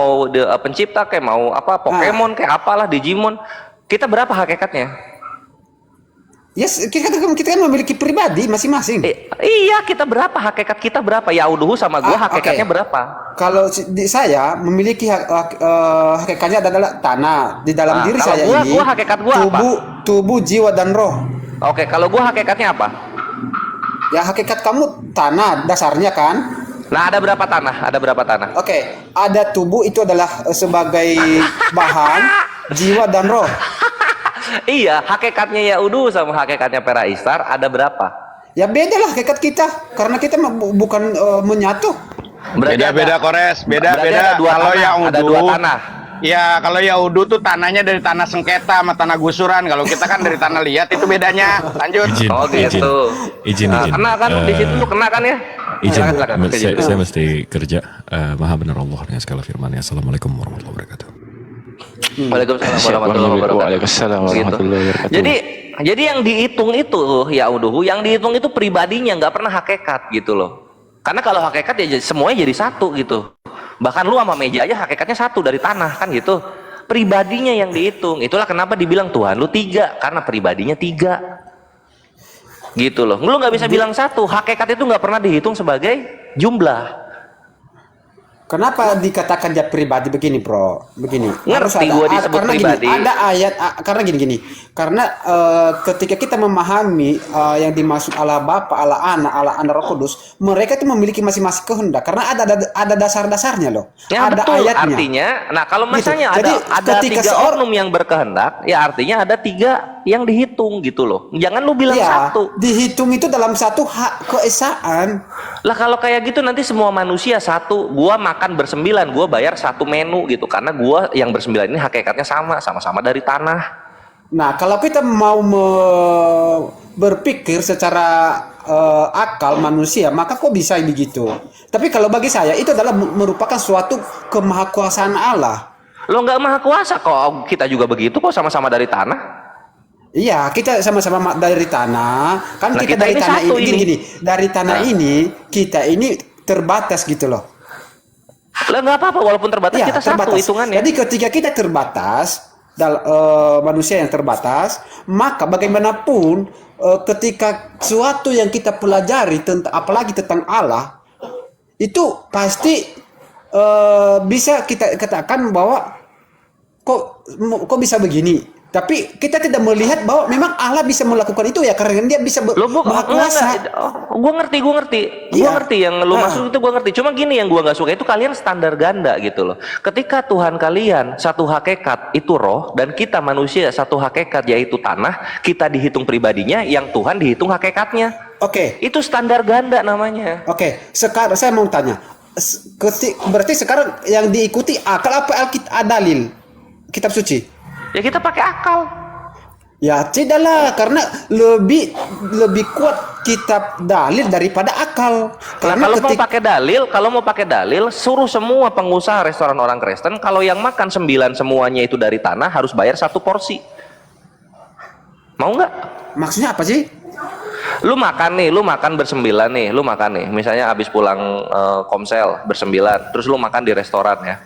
pencipta kayak mau apa Pokemon kayak apalah Digimon. Kita berapa hakikatnya? Yes, kita kan memiliki pribadi masing-masing. Iya, kita berapa hakikat kita berapa? Yauduhu sama gua hakikatnya oke. berapa? Kalau saya memiliki hakikatnya adalah tanah. Di dalam diri kalau saya gua hakikat gua apa? tubuh, jiwa dan roh. Oke, kalau gua hakikatnya apa? Ya hakikat kamu tanah dasarnya kan? Nah, ada berapa tanah? Ada berapa tanah? Oke, ada tubuh itu adalah sebagai bahan, jiwa dan roh. Iya, hakikatnya Yauduhu sama hakikatnya Peraistar ada berapa? Ya beda lah hakikat kita, karena kita bukan menyatu. Beda-beda Kores, berarti beda-beda. ada dua Kalau tanah, yang ada dua tanah. ya kalau Yaudu tuh tanahnya dari tanah sengketa sama tanah gusuran. Kalau kita kan dari tanah liat, itu bedanya. Lanjut. Izin, Oh gitu. izin. Kena kan di situ tuh kena kan ya? Izin, Silakan, silakan. saya mesti kerja. Maha benar Allah dengan segala firman-Nya. Assalamualaikum warahmatullahi wabarakatuh. Waalaikumsalam warahmatullahi wabarakatuh. Waalaikumsalam Gitu. warahmatullahi wabarakatuh. Jadi yang dihitung itu Yauduhu, yang dihitung itu pribadinya, nggak pernah hakikat gitu loh. Karena kalau hakikat ya semuanya jadi satu gitu. Bahkan lu sama meja aja hakikatnya satu dari tanah kan gitu. Pribadinya yang dihitung. Itulah kenapa dibilang Tuhan lu tiga, karena pribadinya tiga. Gitu loh. Lu nggak bisa bilang satu. Hakikat itu nggak pernah dihitung sebagai jumlah. Kenapa dikatakan dia pribadi begini, Bro? Begini. Ngerti gua disebut karena pribadi. Gini, ada ayat karena gini. Karena ketika kita memahami yang dimaksud Allah Bapa, Allah Anak Roh Kudus, mereka itu memiliki masing-masing kehendak. Karena ada dasar-dasarnya loh. Ya ada betul, ayatnya. artinya, nah kalau Gitu. misalnya Jadi, ada ketika tiga oknum yang berkehendak, ya artinya ada tiga yang dihitung gitu loh. Jangan lu bilang Iya, satu. dihitung itu dalam satu hak keesaan. Lah kalau kayak gitu nanti semua manusia satu. Gua makan bersembilan, gua bayar satu menu gitu. Karena gua yang bersembilan ini hakikatnya sama-sama dari tanah. Nah, kalau kita mau berpikir secara akal manusia, maka kok bisa begitu? Tapi kalau bagi saya itu adalah merupakan suatu kemahakuasaan Allah. Lo nggak maha kuasa kok, kita juga begitu kok, sama-sama dari tanah. Iya, kita sama-sama dari tanah. Kan Nah, kita kita dari ini tanah satu ini, ini. gini, dari tanah Nah. ini kita ini terbatas gitu loh. Lah nggak apa-apa, walaupun terbatas Iya, kita satu hitungannya. Jadi ketika kita terbatas, manusia yang terbatas, maka bagaimanapun ketika suatu yang kita pelajari tentang, apalagi tentang Allah, itu pasti bisa kita katakan bahwa kok bisa begini. Tapi kita tidak melihat bahwa memang Allah bisa melakukan itu ya, karena dia bisa maha kuasa. Gue ngerti. Iya. Gue ngerti yang lu maksud itu, gue ngerti. Cuma gini yang gue nggak suka itu kalian standar ganda gitu loh. Ketika Tuhan kalian satu hakikat itu roh, dan kita manusia satu hakikat yaitu tanah, kita dihitung pribadinya, yang Tuhan dihitung hakikatnya. Oke. Itu standar ganda namanya. Oke, sekarang saya mau tanya. Berarti sekarang yang diikuti akal apa dalil? Kitab suci? Ya kita pakai akal. Ya tidaklah, karena lebih kuat kitab dalil daripada akal. Karena kalau mau pakai dalil, suruh semua pengusaha restoran orang Kristen, kalau yang makan 9 semuanya itu dari tanah harus bayar 1 porsi. Mau nggak? Maksudnya apa sih? Lu makan bersembilan nih, misalnya habis pulang komsel bersembilan, terus lu makan di restoran ya.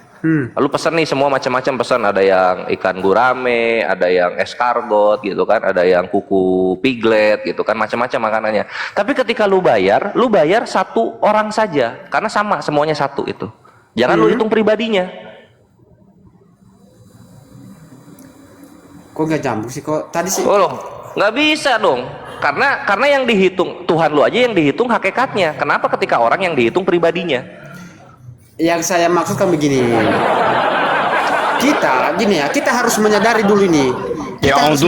Lu pesen nih semua macam-macam pesan, ada yang ikan gurame, ada yang escargot gitu kan, ada yang kuku piglet gitu kan, macam-macam makanannya. Tapi ketika lu bayar 1 orang saja, karena sama semuanya satu itu. Jangan lu hitung pribadinya. Kok nggak nyambung sih kok tadi sih? Oh loh, nggak bisa dong. Karena yang dihitung Tuhan lu aja yang dihitung hakikatnya. Kenapa ketika orang yang dihitung pribadinya? Yang saya maksudkan begini. Kita harus menyadari dulu ini. Yang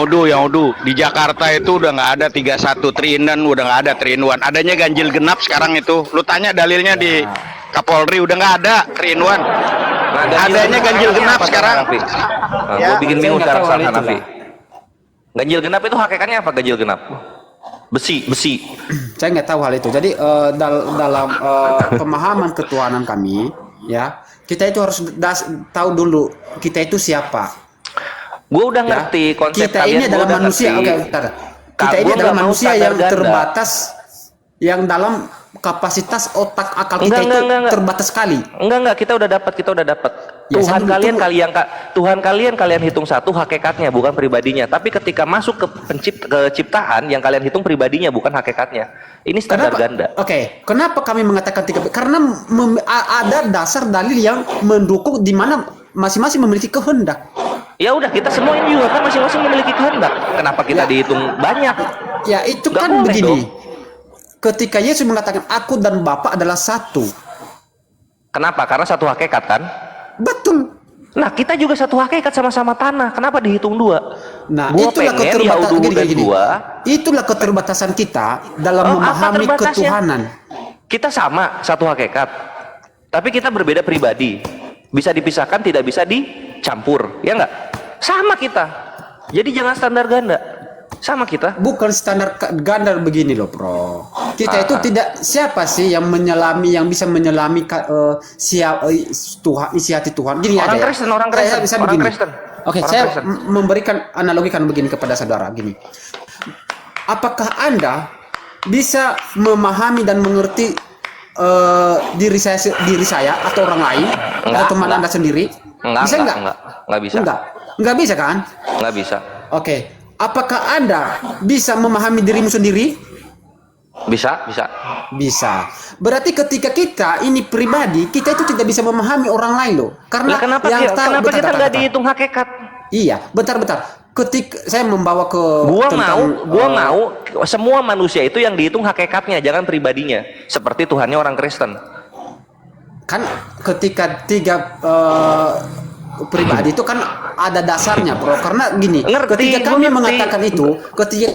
udu. Di Jakarta itu udah nggak ada 31 triliunan, udah nggak ada triliunan. Adanya ganjil genap sekarang itu. Lu tanya dalilnya di Kapolri, udah nggak ada triliunan. Adanya ganjil genap sekarang. Gue bikin bingung sekarang Hanafi. Ganjil genap itu hakikatnya apa ganjil genap? Besi. Saya nggak tahu hal itu. Jadi dalam pemahaman ketuhanan kami, ya kita itu harus tahu dulu kita itu siapa. Gue udah ngerti konsep kita kalian. Ini adalah manusia. Kita ini adalah manusia yang terbatas, yang dalam kapasitas otak akal kita terbatas sekali. Enggak, kita udah dapat. Ya, Tuhan kalian hitung satu hakikatnya, bukan pribadinya. Tapi ketika masuk ke ciptaan yang kalian hitung pribadinya, bukan hakikatnya. Ini standar ganda. Kenapa kami mengatakan 3? Karena ada dasar dalil yang mendukung di mana masing-masing memiliki kehendak. Ya udah, kita semua ini juga kan masing-masing memiliki kehendak. Kenapa kita dihitung banyak? Ya itu Nggak kan boleh begini. dong. Ketika Yesus mengatakan aku dan Bapa adalah satu. Kenapa? Karena satu hakikat kan? Betul. Nah, kita juga satu hakikat sama-sama tanah. Kenapa dihitung 2? Nah, Gua itulah pengen keterbatasan gua. Itulah keterbatasan kita dalam memahami ketuhanan. Kita sama satu hakikat. Tapi kita berbeda pribadi. Bisa dipisahkan, tidak bisa dicampur. Ya enggak? Sama kita. Jadi jangan standar ganda. Sama kita. Bukan standar ganda begini loh, Bro. Kita itu tidak, siapa sih yang menyelami, yang bisa menyelami Tuhan, isi hati Tuhan. Gini Orang aja Kristen, ya. orang Kristen, Saya orang begini. Kristen. Oke, Orang saya Kristen. memberikan analogikan begini kepada saudara gini. Apakah Anda bisa memahami dan mengerti diri saya atau orang lain atau teman Anda sendiri? Bisa enggak? Enggak bisa. Enggak bisa kan? Enggak bisa. Oke. Apakah Anda bisa memahami dirimu sendiri? Bisa. Bisa. Berarti ketika kita ini pribadi, kita itu tidak bisa memahami orang lain loh. Karena kenapa kita nggak dihitung hakikat? Iya, bentar. Ketika saya membawa ke Gua mau semua manusia itu yang dihitung hakikatnya, jangan pribadinya. Seperti Tuhannya orang Kristen. Kan ketika 3 pribadi itu kan ada dasarnya, Bro. Karena gini, ketika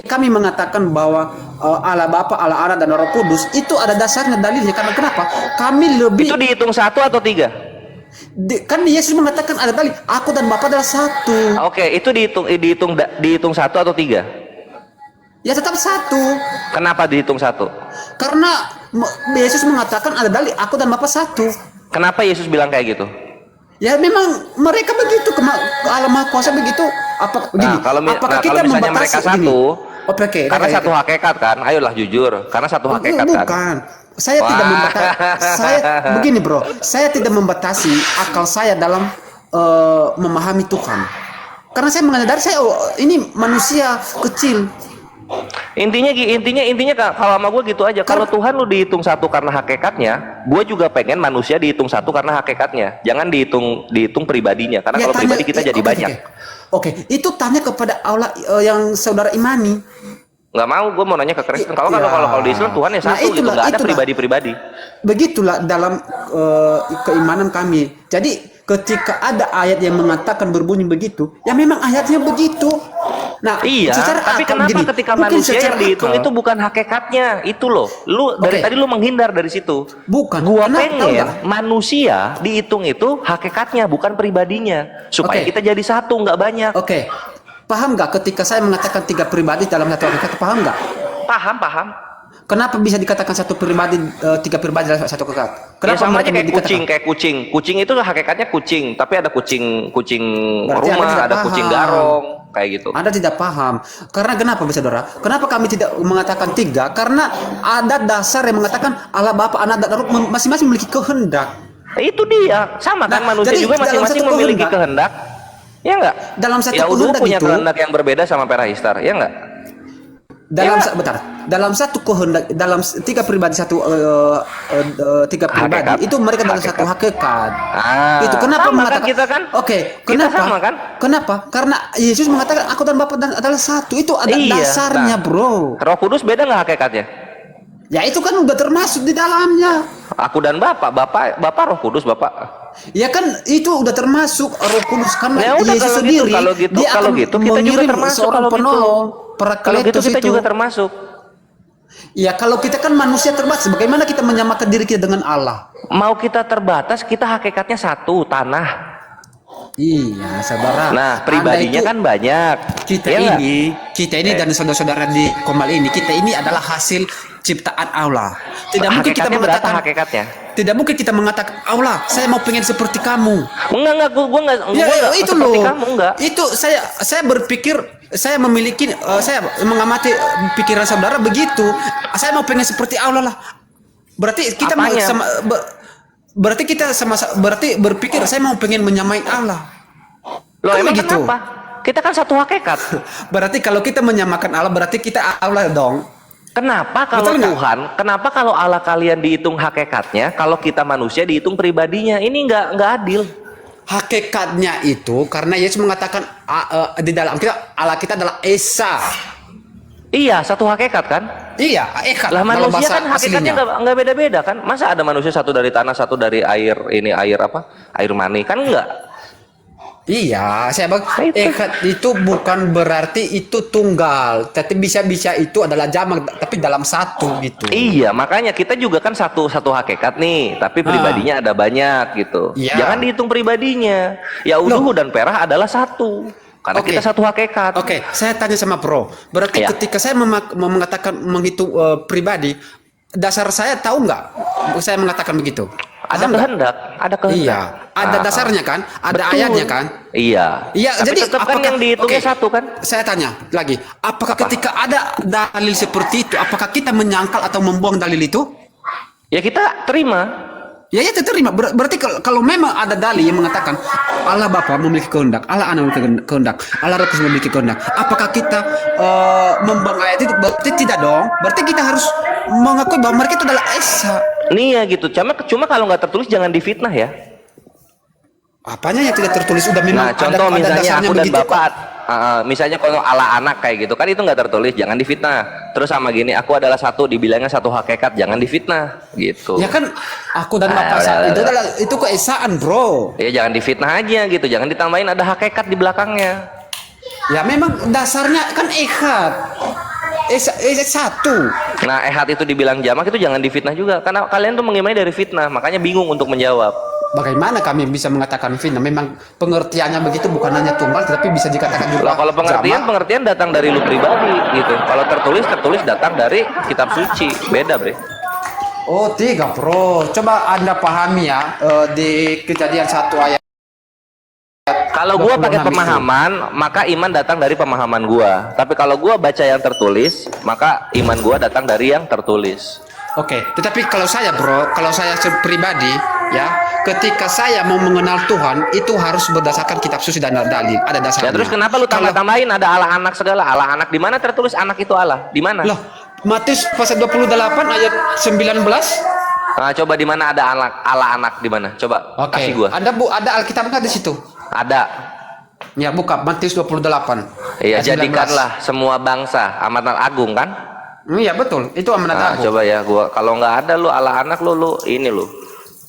kami mengatakan bahwa Allah Bapa, Allah Anak dan Roh Kudus itu ada dasarnya, dalilnya. Karena kenapa? Kami lebih Itu dihitung 1 atau 3? Kan Yesus mengatakan ada dalil, aku dan Bapa adalah satu. Oke, itu dihitung 1 atau 3? Ya tetap satu. Kenapa dihitung 1? Karena Yesus mengatakan ada dalil, aku dan Bapa satu. Kenapa Yesus bilang kayak gitu? Ya memang mereka begitu, Allah Maha Kuasa begitu. Apakah kita misalnya membatasi mereka satu? Karena satu hakikat kan? Ayolah jujur. Karena satu hakikat kan? Bukan. Saya tidak membatasi. Begini, Bro. Saya tidak membatasi akal saya dalam memahami Tuhan. Karena saya menyadari ini manusia kecil. Intinya kalau sama gue gitu aja. Kalau Tuhan lu dihitung 1 karena hakikatnya, gue juga pengen manusia dihitung 1 karena hakikatnya. Jangan dihitung pribadinya. Karena kalau pribadi kita jadi banyak. Oke, itu tanya kepada Allah yang saudara imani. Nggak mau, gue mau nanya ke Kristen. Kalau di Islam Tuhan ya satu gitu, nggak ada pribadi-pribadi. Begitulah dalam keimanan kami. Jadi ketika ada ayat yang mengatakan berbunyi begitu, ya memang ayatnya begitu. Nah, iya, tapi kenapa ketika manusia yang dihitung itu bukan hakikatnya? Itu loh, lu dari tadi lu menghindar dari situ. Bukan. Gua pengen manusia dihitung itu hakikatnya, bukan pribadinya, supaya kita jadi satu, nggak banyak. Oke. Paham nggak ketika saya mengatakan 3 pribadi dalam satu hakikat? Paham nggak? Paham. Kenapa bisa dikatakan satu pribadi, 3 pribadi dalam satu hakikat? Kenapa sama aja mereka kayak kucing. Kucing itu hakikatnya kucing, tapi ada kucing Berarti rumah, ada kucing garong, kayak gitu. Anda tidak paham. Karena kenapa, saudara? Kenapa kami tidak mengatakan 3? Karena ada dasar yang mengatakan Allah Bapa, Anak dan Roh masing-masing memiliki kehendak. Itu dia, sama kan manusia juga masing-masing memiliki kehendak. Ya enggak? Dalam satu kehendak punya kehendak yang berbeda sama Perahishtar, ya enggak? Dalam satu kehendak, dalam 3 pribadi 3 pribadi hakikat. itu mereka dalam satu hakikat. Itu kenapa sama mengatakan kan kita kan? Kenapa? Kita sama kan? Kenapa? Karena Yesus mengatakan aku dan Bapa adalah satu. Itu ada dasarnya, Bro. Roh Kudus beda nggak hakikatnya? Ya itu kan udah termasuk di dalamnya. Aku dan Bapak Roh Kudus, Bapak. Ya kan itu udah termasuk Roh Kudus karena Ya udah, Yesus kalau sendiri gitu, dia kalau akan gitu kita juga mengirim termasuk, seorang kalau gitu. penolong, Kalau Parakletos gitu kita itu. juga termasuk. Ya kalau kita kan manusia terbatas, bagaimana kita menyamakan diri kita dengan Allah? Mau kita terbatas, kita hakikatnya satu, tanah. Iya, saudara. Nah, pribadinya kan banyak. Kita Ya nggak? ini dan saudara-saudara di Komal ini, kita ini adalah hasil ciptaan Allah. Tidak mungkin kita Hakikatnya berapa mengatakan hakikatnya? Tidak mungkin kita mengatakan Allah, saya mau pengen seperti kamu. Enggak, gua enggak Ya, itu seperti loh. kamu, enggak. Itu saya berpikir, saya memiliki saya mengamati pikiran saudara begitu. Saya mau pengen seperti Allah lah. Berarti kita Apanya? berarti berpikir saya mau pengen menyamai Allah. Loh, Kan emang begitu? kenapa? Kita kan satu hakikat. Berarti kalau kita menyamakan Allah, berarti kita Allah dong. Kenapa kalau Betul nggak? Tuhan, kenapa kalau Allah kalian dihitung hakikatnya, kalau kita manusia dihitung pribadinya? Ini nggak adil. Hakikatnya itu karena Yesus mengatakan di dalam kita Allah kita adalah Esa. Iya, satu hakikat kan? Iya, Eka. Lah dalam manusia bahasa kan hakikatnya aslinya. nggak beda-beda kan? Masa ada manusia satu dari tanah, satu dari air, ini air apa? Air mani kan enggak? Iya, Itu. Eka itu bukan berarti itu tunggal, tapi bisa-bisa itu adalah jamak, tapi dalam satu gitu. Iya, makanya kita juga kan satu hakikat nih, tapi pribadinya ada banyak gitu. Iya. Jangan dihitung pribadinya. Ya Uduhu dan Perah adalah satu. Karena Oke. kita satu hakikat. Oke, saya tanya sama Bro. Berarti Iya. ketika saya mengatakan menghitung pribadi, dasar saya tahu nggak? Saya mengatakan begitu. Ada Paham nggak? kehendak, ada kehendak. Iya, ada dasarnya kan, ada Betul. ayatnya kan. Iya. Iya, Tapi jadi tetap kan yang dihitungnya oke, satu kan? Saya tanya lagi, apakah ketika ada dalil seperti itu, apakah kita menyangkal atau membuang dalil itu? Ya kita terima. Ya, itu terima. Berarti kalau memang ada dalil yang mengatakan Allah Bapa memiliki kehendak, Allah Anak memiliki kehendak, Allah Roh Kudus memiliki kehendak, apakah kita membuang ayat itu? Berarti tidak dong. Berarti kita harus mengakui bahwa mereka itu adalah Esa. Nih ya gitu. Cuma kalau nggak tertulis jangan difitnah ya. Apanya yang tidak tertulis udah memang Nah, contoh ada misalnya dasarnya aku dan begitu kok. Bapak, misalnya kalau Allah anak kayak gitu kan itu nggak tertulis, jangan difitnah. Terus sama gini, aku adalah satu, dibilangnya satu hakikat, jangan difitnah, gitu. Ya kan aku dan Bapak itu keesaan, Bro. Ya jangan difitnah aja gitu, jangan ditambahin ada hakikat di belakangnya. Ya memang dasarnya kan ehad. Satu. Nah, ehad itu dibilang jamak itu jangan difitnah juga, karena kalian tuh mengimani dari fitnah, makanya bingung untuk menjawab. Bagaimana kami bisa mengatakan fitnah? Memang pengertiannya begitu, bukan hanya tunggal, tapi bisa dikatakan juga. Lah, kalau pengertian datang dari lu pribadi gitu. Kalau tertulis datang dari kitab suci, beda bre. Oh, tiga, Bro. Coba Anda pahami ya di Kejadian 1 ayat. Kalau gua 26 pakai itu. pemahaman, maka iman datang dari pemahaman gua. Tapi kalau gua baca yang tertulis, maka iman gua datang dari yang tertulis. Oke, tetapi kalau saya, Bro, kalau saya pribadi ya, ketika saya mau mengenal Tuhan itu harus berdasarkan kitab suci dan dalil, ada dasarnya. Ya terus kenapa lu tambah-tambahin ada Allah anak segala? Allah anak di mana tertulis anak itu Allah? Di mana? Loh, Matius pasal 28 ayat 19. Nah, coba di mana ada Allah anak di mana? Coba Oke. kasih gua. Ada Alkitabnya di situ. Ada. Ya, buka Matius 28. Iya, ayat 19. jadikanlah semua bangsa amanat agung kan? Iya, betul. Itu amanat Nah, agung. coba ya gua kalau nggak ada lu Allah anak lu ini lu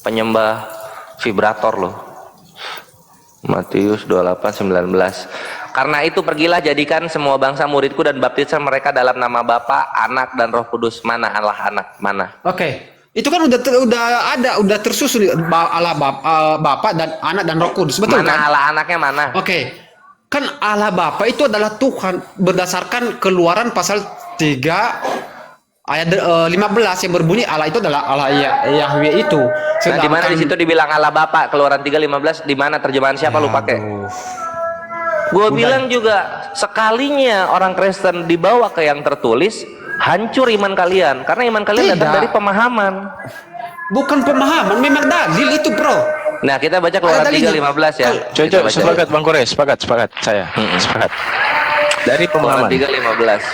penyembah vibrator lu. Matius 28:19. Karena itu pergilah jadikan semua bangsa muridku dan baptiskan mereka dalam nama Bapa, Anak dan Roh Kudus. Mana Allah anak? Mana? Oke. Itu kan udah tersusun Allah Bapa dan Anak dan Roh Kudus, betul Mana kan? Allah anaknya mana? Oke. Kan Allah Bapa itu adalah Tuhan berdasarkan Keluaran pasal 3 ayat 15 yang berbunyi Allah itu adalah Allah Yahweh itu. Nah, di mana di situ dibilang Allah Bapa? Keluaran 3:15 di mana terjemahan siapa lu pakai? Gue bilang juga sekalinya orang Kristen dibawa ke yang tertulis, hancur iman kalian karena iman kalian datang Tidak. dari pemahaman. Bukan pemahaman, memang dalil itu, Bro. Nah, kita baca Keluaran Ada dalilnya. 3:15 ya. Kita Cocok, baca. sepakat Bang Kores, sepakat saya. Sepakat. Dari Keluaran pemahaman. 3:15.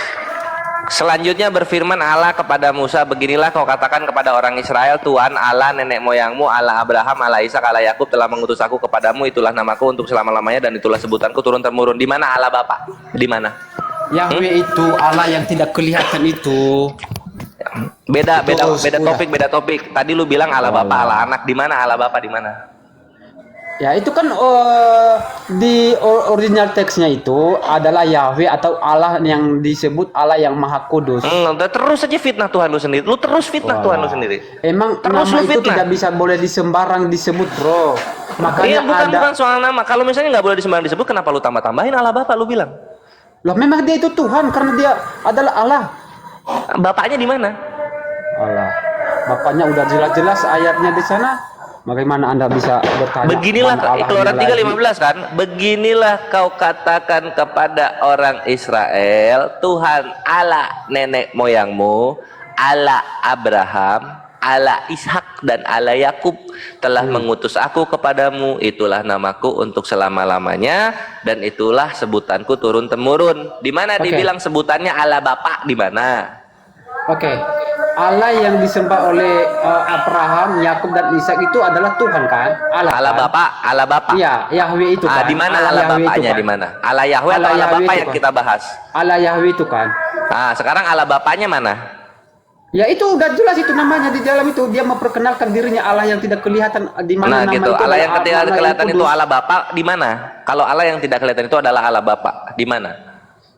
Selanjutnya berfirman Allah kepada Musa, beginilah kau katakan kepada orang Israel, Tuhan Allah nenek moyangmu, Allah Abraham, Allah Ishak, Allah Yakub telah mengutus aku kepadamu, itulah namaku untuk selama-lamanya dan itulah sebutanku turun-temurun. Di mana Allah Bapa? Di mana? Yahweh itu Allah yang tidak kelihatan itu. Beda udah. topik. Tadi lu bilang Allah Bapa, Allah Anak. Di mana Allah Bapa di mana? Ya itu kan di original teksnya itu adalah Yahweh atau Allah yang disebut Allah yang Maha Kudus. Terus aja fitnah Tuhan lu sendiri. Lu terus fitnah Tuhan lu sendiri. Emang Terus nama lu itu fitnah. tidak bisa boleh disembarang disebut, bro. Makanya Iya, ada. bukan soal nama. Kalau misalnya nggak boleh disembarang disebut, kenapa lu tambah-tambahin Allah Bapa lu bilang? Loh, memang dia itu Tuhan karena dia adalah Allah. Bapaknya di mana? Allah. Bapaknya udah jelas-jelas ayatnya di sana. Bagaimana Anda bisa bertanya? Beginilah mana Allahnya Keluaran lagi? 3:15 kan. Beginilah kau katakan kepada orang Israel, Tuhan Allah nenek moyangmu, Allah Abraham, Allah Ishak dan Allah Yakub telah mengutus aku kepadamu. Itulah namaku untuk selama-lamanya dan itulah sebutanku turun temurun. Di mana Oke. dibilang sebutannya Allah Bapa di mana? Oke. Allah yang disembah oleh Abraham, Yakub dan Ishak itu adalah Tuhan kan? Allah kan? Bapa, Allah Bapa. Iya, Yahweh itu kan. Di mana Allah Yahweh itu Bapaknya kan? di mana? Allah Yahweh atau Allah Allah Yahweh Bapa itu yang kan? kita bahas? Allah Yahweh itu kan. Sekarang Allah Bapaknya mana? Ya itu udah jelas itu namanya di dalam itu dia memperkenalkan dirinya Allah yang tidak kelihatan di mana nama Gitu. itu. Allah yang tidak Allah kelihatan yang itu kudus. Allah Bapa di mana? Kalau Allah yang tidak kelihatan itu adalah Allah Bapa di mana?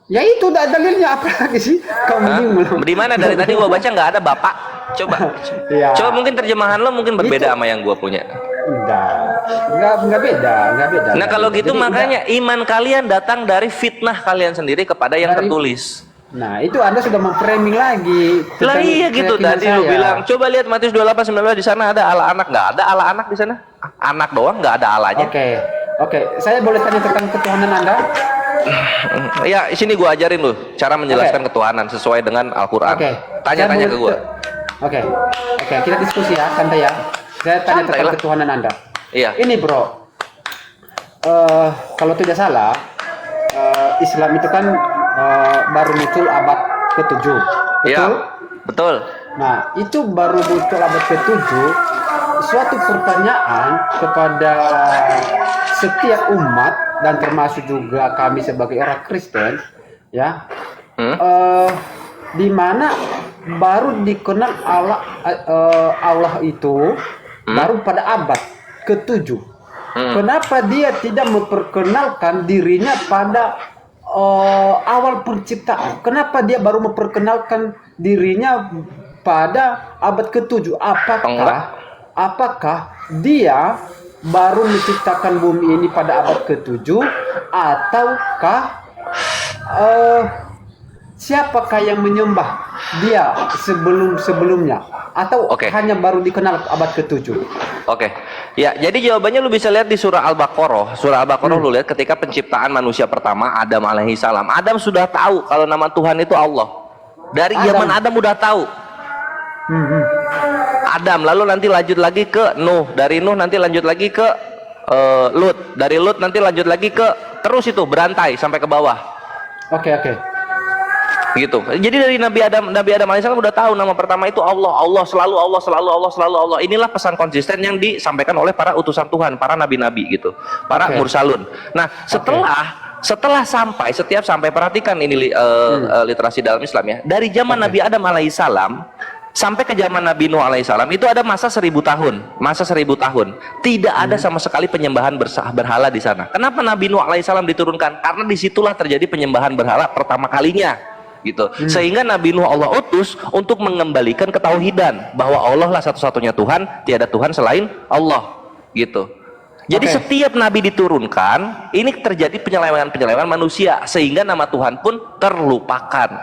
Ya itu udah dalilnya apa lagi sih? Kamu bingung. Di mana dari tadi gua baca nggak ada Bapak. Coba. Iya. Coba mungkin terjemahan lo mungkin berbeda sama yang gua punya. Enggak beda. Nah, kalau gitu Jadi, makanya iman kalian datang dari fitnah kalian sendiri kepada yang Dari- tertulis. Nah, itu Anda sudah memframing lagi. Lah tentang iya gitu keyakinan tadi lu saya. bilang. Coba lihat Matius 28:19 di sana ada Allah anak, nggak ada Allah anak di sana. Anak doang nggak ada Allahnya. Oke. Saya boleh tanya tentang ketuhanan Anda? Ya, sini gua ajarin lu cara menjelaskan ketuhanan sesuai dengan Al-Qur'an. Oke. Tanya-tanya Saya ke boleh- gua. Oke, kita diskusi ya, santai ya. Saya tanya Santai tentang lah. ketuhanan Anda. Iya. Ini bro, kalau tidak salah, Islam itu kan baru muncul abad ke-7. Betul? Iya. Betul. Nah, itu baru muncul abad ke-7. Suatu pertanyaan kepada setiap umat dan termasuk juga kami sebagai orang Kristen, ya, di mana baru dikenal Allah itu baru pada abad ke-7. Kenapa dia tidak memperkenalkan dirinya pada awal penciptaan? Kenapa dia baru memperkenalkan dirinya pada abad ke-7? Apakah dia baru menciptakan bumi ini pada abad ke-7 ataukah siapakah yang menyembah dia sebelumnya atau hanya baru dikenal abad ke-7? Oke. Ya, jadi jawabannya lu bisa lihat di surah Al-Baqarah. Surah Al-Baqarah lu lihat ketika penciptaan manusia pertama Adam alaihi salam. Adam sudah tahu kalau nama Tuhan itu Allah. Dari zaman Adam udah tahu. Adam, lalu nanti lanjut lagi ke Nuh, dari Nuh nanti lanjut lagi ke Lut, dari Lut nanti lanjut lagi ke terus itu berantai sampai ke bawah. Oke. Gitu. Jadi dari Nabi Adam alaihissalam udah tahu nama pertama itu Allah selalu Allah. Inilah pesan konsisten yang disampaikan oleh para utusan Tuhan, para nabi-nabi gitu, para mursalun. Nah, setelah sampai perhatikan ini literasi dalam Islam ya. Dari zaman Nabi Adam alaihissalam sampai ke zaman Nabi Nuh alaihissalam itu ada masa 1000 tahun. Tidak ada sama sekali penyembahan berhala di sana. Kenapa Nabi Nuh alaihissalam diturunkan? Karena disitulah terjadi penyembahan berhala pertama kalinya, gitu. Sehingga Nabi Nuh Allah utus untuk mengembalikan ketauhidan bahwa Allah lah satu-satunya Tuhan, tiada Tuhan selain Allah, gitu. Jadi setiap Nabi diturunkan, ini terjadi penyelewengan manusia sehingga nama Tuhan pun terlupakan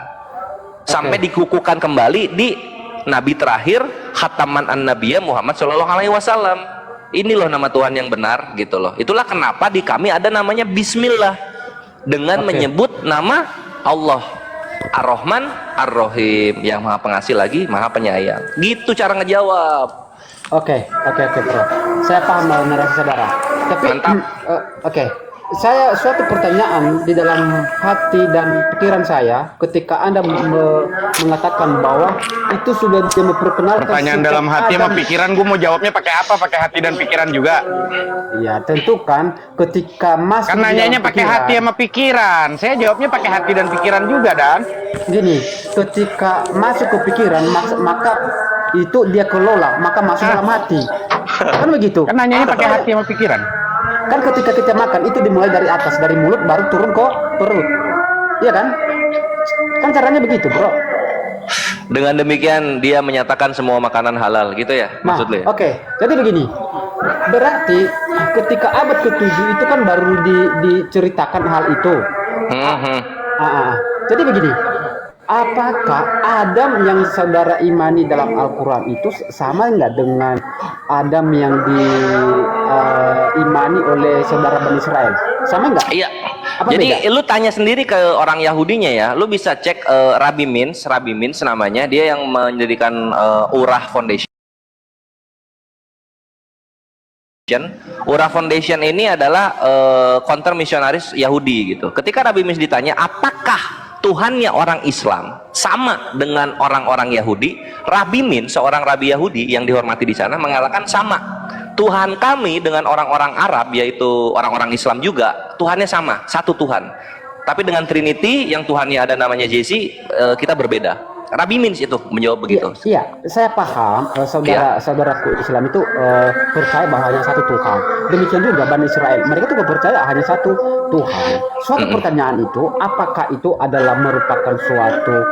sampai dikukuhkan kembali di Nabi terakhir khataman an-nabiyya Muhammad Shallallahu Alaihi Wasallam. Ini loh nama Tuhan yang benar, gitu loh. Itulah kenapa di kami ada namanya Bismillah dengan menyebut nama Allah Ar-Rahman Ar-Rahim, yang Maha Pengasih lagi Maha Penyayang. Gitu cara ngejawab. Oke, bro. Saya paham narasi saudara. Tapi Mantap. saya suatu pertanyaan di dalam hati dan pikiran saya ketika Anda mengatakan bahwa itu sudah dia memperkenalkan Pertanyaan dalam hati sama pikiran, gue mau jawabnya pakai apa? Pakai hati dan pikiran juga. Ya tentu kan ketika masuk Kan nanyanya pakai hati sama pikiran. Saya jawabnya pakai hati dan pikiran juga, Dan. Gini, ketika masuk ke pikiran maka itu dia kelola, maka masuk dalam hati. Kan begitu. Kan nanyanya pakai hati sama pikiran. Kan ketika kita makan itu dimulai dari atas, dari mulut baru turun ke perut. Iya kan? Kan caranya begitu, Bro. Dengan demikian dia menyatakan semua makanan halal gitu ya Nah, maksud lu ya? oke. Jadi begini. Berarti ketika abad ke-7 itu kan baru diceritakan hal itu. Jadi begini. Apakah Adam yang saudara imani dalam Al-Quran itu sama nggak dengan Adam yang diimani oleh saudara Bani Israel? Sama nggak? Iya. Apa Jadi beda? lu tanya sendiri ke orang Yahudinya ya. Lu bisa cek Rabbi Mintz namanya, dia yang mendirikan Urah Foundation. Urah Foundation ini adalah counter misionaris Yahudi gitu. Ketika Rabbi Mintz ditanya apakah Tuhannya orang Islam sama dengan orang-orang Yahudi, Rabbi Mintz, seorang Rabi Yahudi yang dihormati di sana, mengatakan sama. Tuhan kami dengan orang-orang Arab, yaitu orang-orang Islam juga, Tuhannya sama, satu Tuhan. Tapi dengan Trinity yang Tuhannya ada namanya Jesse, kita berbeda. Rabbi Mintz itu menjawab begitu. Iya, saya paham. Saudaraku Islam itu percaya bahwa hanya satu Tuhan. Demikian juga Bani Israel, mereka juga percaya hanya satu Tuhan. Suatu pertanyaan itu, apakah itu adalah merupakan suatu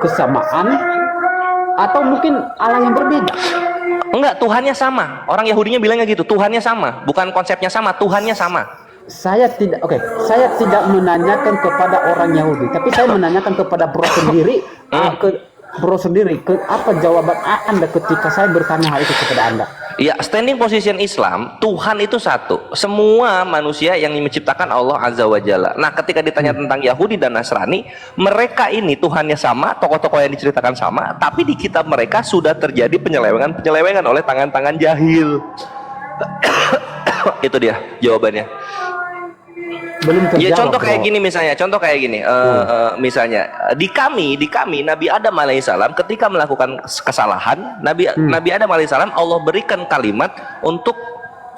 kesamaan atau mungkin Allah yang berbeda? Enggak, Tuhannya sama. Orang Yahudinya bilangnya gitu, Tuhannya sama, bukan konsepnya sama, Tuhannya sama. Saya tidak menanyakan kepada orang Yahudi, tapi saya menanyakan kepada bro sendiri, apa jawaban Anda ketika saya bertanya hal itu kepada Anda? Ya, standing position Islam, Tuhan itu satu. Semua manusia yang menciptakan Allah Azza wa Jalla. Nah, ketika ditanya tentang Yahudi dan Nasrani, mereka ini Tuhannya sama, tokoh-tokoh yang diceritakan sama, tapi di kitab mereka sudah terjadi penyelewengan oleh tangan-tangan jahil. Itu dia jawabannya. Belum terjawab. Ya contoh bro. kayak gini misalnya, misalnya di kami Nabi Adam alaihissalam ketika melakukan kesalahan, Nabi Adam alaihissalam Allah berikan kalimat untuk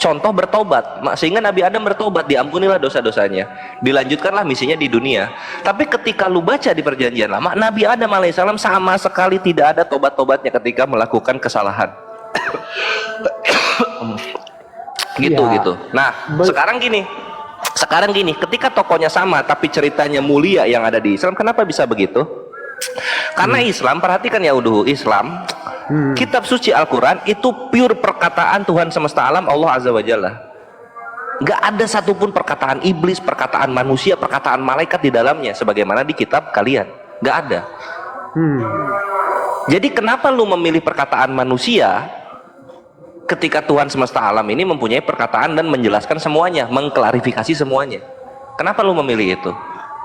contoh bertobat, sehingga Nabi Adam bertobat, diampunilah dosa-dosanya, dilanjutkanlah misinya di dunia. Tapi ketika lu baca di perjanjian lama, Nabi Adam alaihissalam sama sekali tidak ada tobat-tobatnya ketika melakukan kesalahan. gitu. Nah, sekarang gini, ketika tokohnya sama tapi ceritanya mulia yang ada di Islam, kenapa bisa begitu? Karena Islam, perhatikan ya Islam, kitab suci Al-Quran itu pure perkataan Tuhan semesta alam, Allah Azza wa Jalla. Gak ada satupun perkataan iblis, perkataan manusia, perkataan malaikat di dalamnya sebagaimana di kitab kalian. Gak ada. Jadi kenapa lu memilih perkataan manusia ketika Tuhan semesta alam ini mempunyai perkataan dan menjelaskan semuanya, mengklarifikasi semuanya? Kenapa lu memilih itu?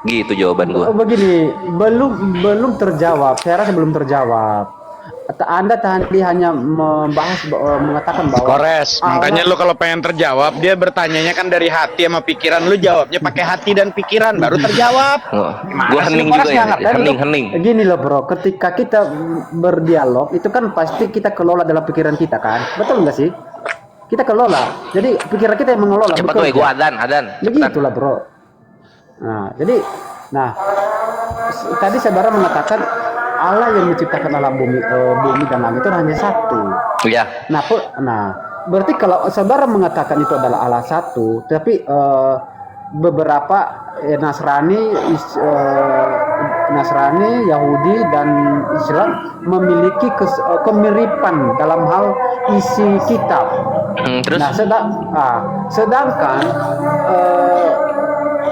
Gitu jawaban gua. Begini, belum terjawab. Saya rasa belum terjawab. Anda tadi hanya mengatakan bahwa Kores, makanya lu kalau pengen terjawab, dia bertanyanya kan dari hati sama pikiran, lu jawabnya pakai hati dan pikiran baru terjawab. Gua hening juga ya, hening. Gini loh bro, ketika kita berdialog itu kan pasti kita kelola dalam pikiran kita kan, betul nggak sih? Kita kelola, jadi pikiran kita yang mengelola. Cepet tuh, gua adan. Begitulah bro. Nah, tadi saudara mengatakan Allah yang menciptakan alam bumi dan langit itu hanya satu. Iya. Nah, berarti kalau saudara mengatakan itu adalah Allah satu, tapi beberapa Nasrani, Yahudi dan Islam memiliki kemiripan dalam hal isi kitab. Terus? Nah, sedangkan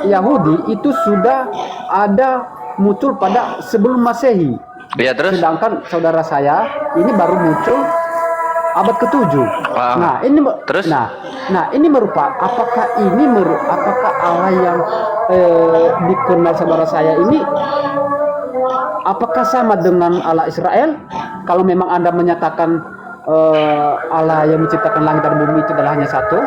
Yahudi itu sudah ada muncul pada sebelum Masehi. Ya, terus? Sedangkan saudara saya ini baru muncul abad ke-7. Nah, ini terus? Nah, ini apakah Allah yang dikenal saudara saya ini apakah sama dengan Allah Israel? Kalau memang Anda menyatakan Allah yang menciptakan langit dan bumi itu adalah hanya satu?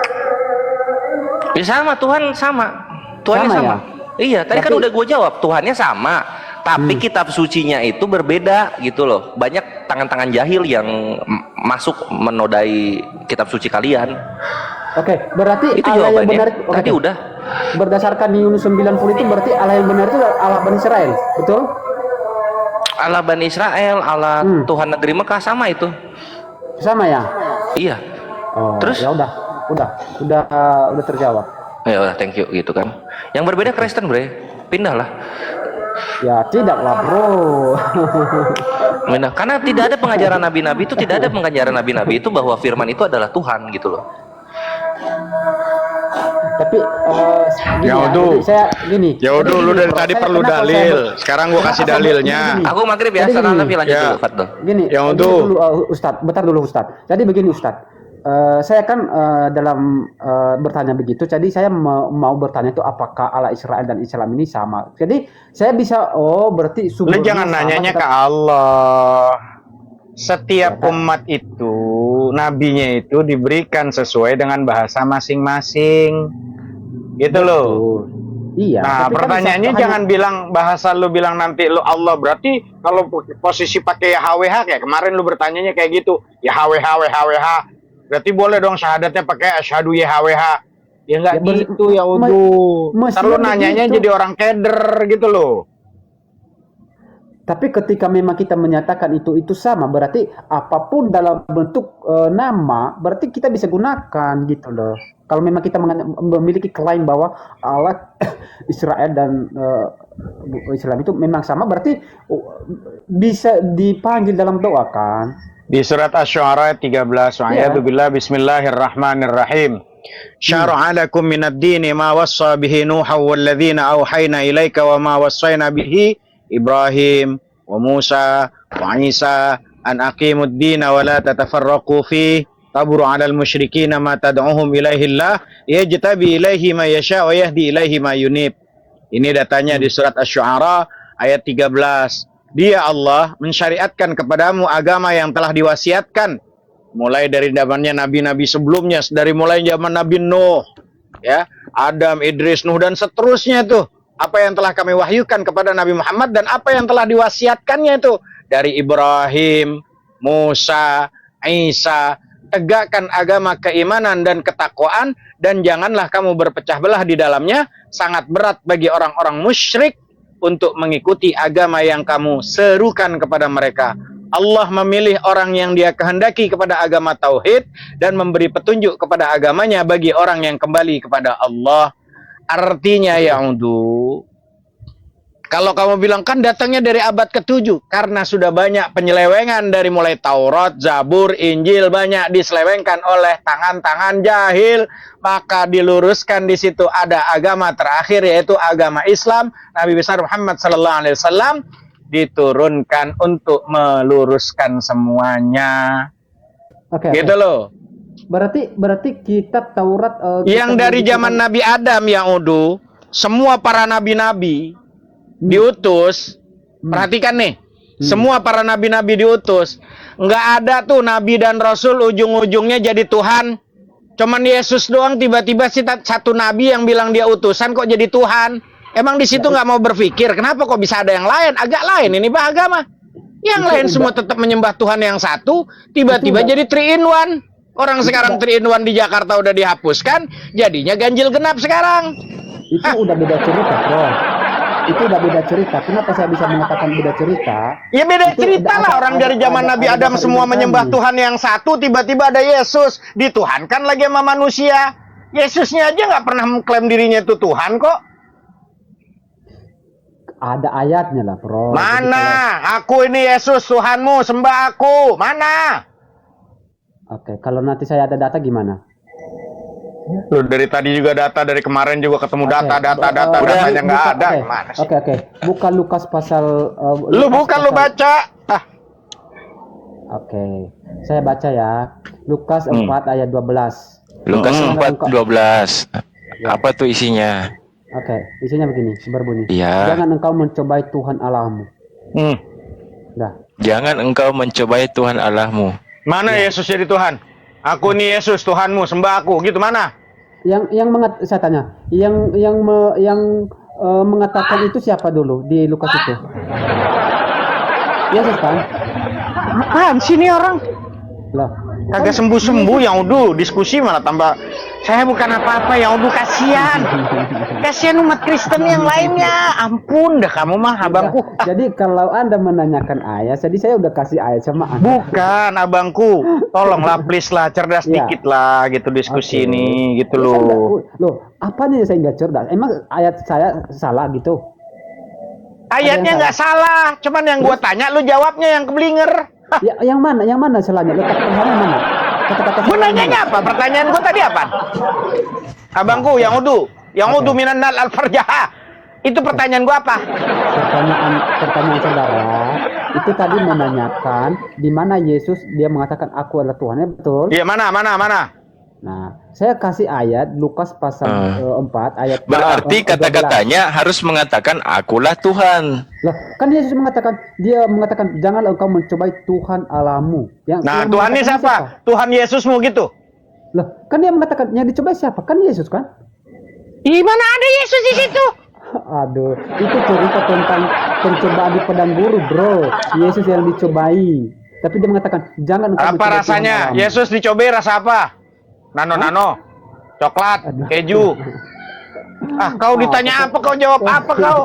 Ya sama, Tuhan sama. Tuhannya Sama sama. ya? Iya, tadi kan Berarti- udah gue jawab, Tuhannya sama. Tapi kitab sucinya itu berbeda gitu loh. Banyak tangan-tangan jahil yang masuk menodai kitab suci kalian. Oke, berarti Itu Allah yang jawabannya. benar Tadi udah. berdasarkan Yunus 90 itu berarti Allah yang benar itu Allah Bani Israel, betul? Allah Bani Israel, Allah Tuhan negeri Mekah sama itu. Sama ya? Iya. Oh, Terus? ya udah terjawab. Ya udah, thank you gitu kan. Yang berbeda Kristen, Bre. Pindahlah. Ya tidaklah bro. Pindah. Karena tidak ada pengajaran nabi-nabi itu, tidak ada pengajaran nabi-nabi itu bahwa firman itu adalah Tuhan gitu loh. Tapi gini Ya ya, udah. jadi saya gini. Ya udah, Jadi lu gini, dari bro, tadi saya- perlu kenapa saya dalil. ber- Sekarang gua kasih kenapa saya dalilnya. gini, Aku maghrib ya, Jadi saran gini. tapi lanjut Ya. dulu, Fadl. Gini, Yang gini untuk- dulu, Ustadz, bentar dulu Ustadz. Jadi begini Ustadz, saya kan dalam bertanya begitu, jadi saya mau bertanya itu apakah Allah Israel dan Islam ini sama. Jadi saya bisa, berarti Lu sumbernya jangan sama, nanyanya kita- ke Allah. Setiap Ya, kan? umat itu, nabinya itu diberikan sesuai dengan bahasa masing-masing. Gitu loh. Betul. Iya. Nah, tapi kan pertanyaannya bisa- jangan bilang bahasa lu bilang nanti lu Allah, berarti kalau posisi pakai HWH kayak kemarin lu bertanyanya kayak gitu. Ya HWH. Berarti boleh dong syahadatnya pakai asyhadu ya HWH. Ya enggak Ya, gitu ya udah. Ntar lu mestinya nanyanya begitu. jadi orang keder gitu loh. Tapi ketika memang kita menyatakan itu sama, berarti apapun dalam bentuk nama, berarti kita bisa gunakan gitu loh. Kalau memang kita memiliki klaim bahwa Allah Israel dan Islam itu memang sama, berarti bisa dipanggil dalam doa kan? Di surat Asy-Syu'ara ayat 13, Iya. A'udzubillahi bismillahirrahmanirrahim. Syara'a lakum minad dini ma wassa bihi Nuha walladzina auhayna ilaika wa ma wassayna bihi Ibrahim wa Musa wa Isa an aqimud dina wa la tatafarraqu fi taburu 'alal musyrikina ma tad'uhum ilaihi Allah yajtabi ilaihi ma yasha wa yahdi ilaihi ma yunib. Ini datanya di surat Asy-Syu'ara ayat 13. Dia Allah mensyariatkan kepadamu agama yang telah diwasiatkan mulai dari zamannya nabi-nabi sebelumnya, dari mulai zaman Nabi Nuh, ya, Adam, Idris, Nuh dan seterusnya tuh. Apa yang telah kami wahyukan kepada Nabi Muhammad dan apa yang telah diwasiatkannya itu dari Ibrahim, Musa, Isa. Tegakkan agama keimanan dan ketakwaan dan janganlah kamu berpecah belah di dalamnya. Sangat berat bagi orang-orang musyrik untuk mengikuti agama yang kamu serukan kepada mereka. Allah memilih orang yang dia kehendaki kepada agama tauhid dan memberi petunjuk kepada agamanya bagi orang yang kembali kepada Allah. Artinya ya kalau kamu bilang kan datangnya dari abad ke-7 karena sudah banyak penyelewengan dari mulai Taurat, Zabur, Injil banyak diselewengkan oleh tangan-tangan jahil, maka diluruskan di situ ada agama terakhir yaitu agama Islam. Nabi besar Muhammad sallallahu alaihi wasallam diturunkan untuk meluruskan semuanya. Oke. Gitu loh. Berarti kitab Taurat Yang kitab dari itu zaman kan- Nabi Adam yang semua para nabi-nabi diutus. Perhatikan nih, semua para nabi-nabi diutus. Nggak ada tuh nabi dan rasul ujung-ujungnya jadi Tuhan. Cuman Yesus doang tiba-tiba satu nabi yang bilang dia utusan kok jadi Tuhan. Emang di situ nggak mau berpikir kenapa kok bisa ada yang lain? Agak lain ini bah agama. Yang Itu lain udah- semua tetap menyembah Tuhan yang satu, tiba-tiba Itu udah- jadi 3 in 1. Orang sekarang 3 in 1 di Jakarta udah dihapuskan, jadinya ganjil genap sekarang. Itu udah beda cerita, bro. Itu udah beda cerita. Kenapa saya bisa mengatakan beda cerita? Ya beda Itu cerita ada- lah, orang ada- dari zaman ada- Nabi ada Adam dasar semua iman menyembah kami. Tuhan yang satu, tiba-tiba ada Yesus, dituhankan lagi sama manusia. Yesusnya aja nggak pernah mengklaim dirinya itu Tuhan kok. Ada ayatnya lah, bro. Jadi Mana? Aku ini Yesus Tuhanmu, sembah aku. Mana? Oke, kalau nanti saya ada data gimana? Lu dari tadi juga data, dari kemarin juga ketemu data, datanya nggak ada. Gimana sih? Oke. Buka Lukas pasal. Lu bukan lu baca. Oke, saya baca ya. Lukas 4 ayat 12. Lukas Hmm. 4:12. Apa tuh isinya? Oke, isinya begini, berbunyi. Iya. Jangan engkau mencobai Tuhan Allahmu. Dah. Jangan engkau mencobai Tuhan Allahmu. Mana Yesus jadi Tuhan? Aku nih Yesus Tuhanmu, sembah aku. Gitu mana? Saya tanya, mengatakan itu siapa dulu di Lukas itu? Yesus kan? Apaan sih ini orang? Lah, Kagak sembuh-sembuh yang udah diskusi malah tambah. Saya bukan apa-apa yang udah kasihan. Kasihan umat Kristen yang lainnya. Ampun dah kamu mah abangku. jadi kalau Anda menanyakan ayat, jadi saya udah kasih ayat sama Anda. Bukan abangku. Tolonglah please lah cerdas Ya. dikit lah gitu diskusi Oke. ini gitu Saya loh. loh, apa nih saya nggak cerdas? Emang ayat saya salah gitu? Ayatnya yang nggak salah, cuman yang gua tanya lu jawabnya yang keblinger. Yang mana salahnya? Letak pertanyaan mana? Kata-kata Gua salahnya nanyanya apa? Pertanyaan gua tadi apa? Abangku yang udu minannal al-farjaha. Itu pertanyaan gua apa? Pertanyaan saudara itu tadi menanyakan di mana Yesus dia mengatakan aku adalah Tuhannya, betul? Iya, mana? Nah, saya kasih ayat Lukas pasal 4 ayat Berarti 12. kata-katanya harus mengatakan akulah Tuhan. Loh, kan Yesus mengatakan janganlah engkau mencobai Tuhan Allahmu. Nah, yang Tuhan ini mengatakan siapa? Tuhan Yesusmu gitu. Loh, kan dia mengatakan yang dicobai siapa? Kan Yesus kan? Ih, mana ada Yesus di situ? Aduh, itu cerita tentang pencobaan di padang gurun, bro. Yesus yang dicobai. Tapi dia mengatakan jangan engkau Apa mencobai Tuhan rasanya? Allahmu. Yesus dicobai rasa apa? Nano, coklat, keju. Kau ditanya apa kau jawab apa kau?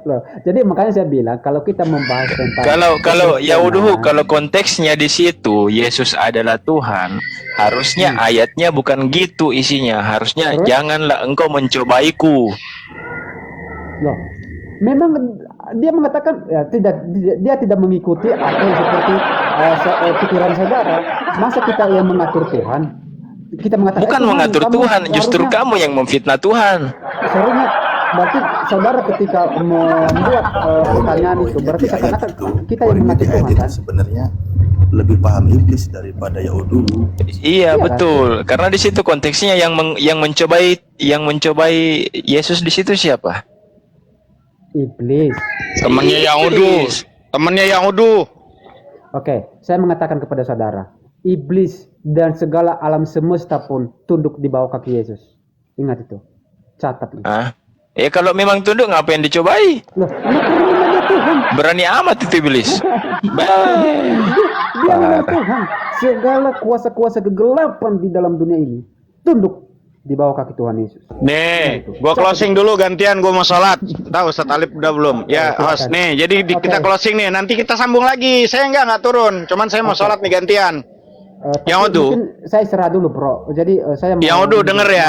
Loh, jadi makanya saya bilang kalau kita membahas tentang Kalau ya udah kalau konteksnya di situ Yesus adalah Tuhan, harusnya ayatnya bukan gitu isinya. Harusnya Terus? janganlah engkau mencobaiku. Loh, memang dia mengatakan ya dia tidak mengikuti apa yang seperti pikiran saudara. Masa kita yang mengatur Tuhan? Kita mengatakan Bukan Tuhan, mengatur kamu Tuhan, justru seharusnya- kamu yang memfitnah Tuhan. Seharusnya berarti saudara ketika membuat pertanyaan itu berarti seakan-akan kita yang mengatur Tuhan Jadi kan? sebenarnya lebih paham iblis daripada Yahudu. Iya kan? betul, karena di situ konteksnya yang mencobai Yesus di situ siapa? Iblis. Temennya yang udu. Oke, saya mengatakan kepada saudara, iblis dan segala alam semesta pun tunduk di bawah kaki Yesus. Ingat itu. Catat itu. Ya kalau memang tunduk ngapain dicobai? Loh, ini karena dia Tuhan. Berani amat itu iblis. Dia adalah Tuhan. Segala kuasa-kuasa kegelapan di dalam dunia ini tunduk di bawah kaki Tuhan Yesus. Nih, gua closing dulu gantian gua mau sholat. Tahu Ustaz Alif udah belum? Ya, Silakan. host. Nih, jadi kita Oke. closing nih. Nanti kita sambung lagi. Saya nggak turun. Cuman saya mau sholat nih gantian. Tapi Yang udu. mungkin saya serah dulu, Bro. Jadi saya mau Yang udah denger ya.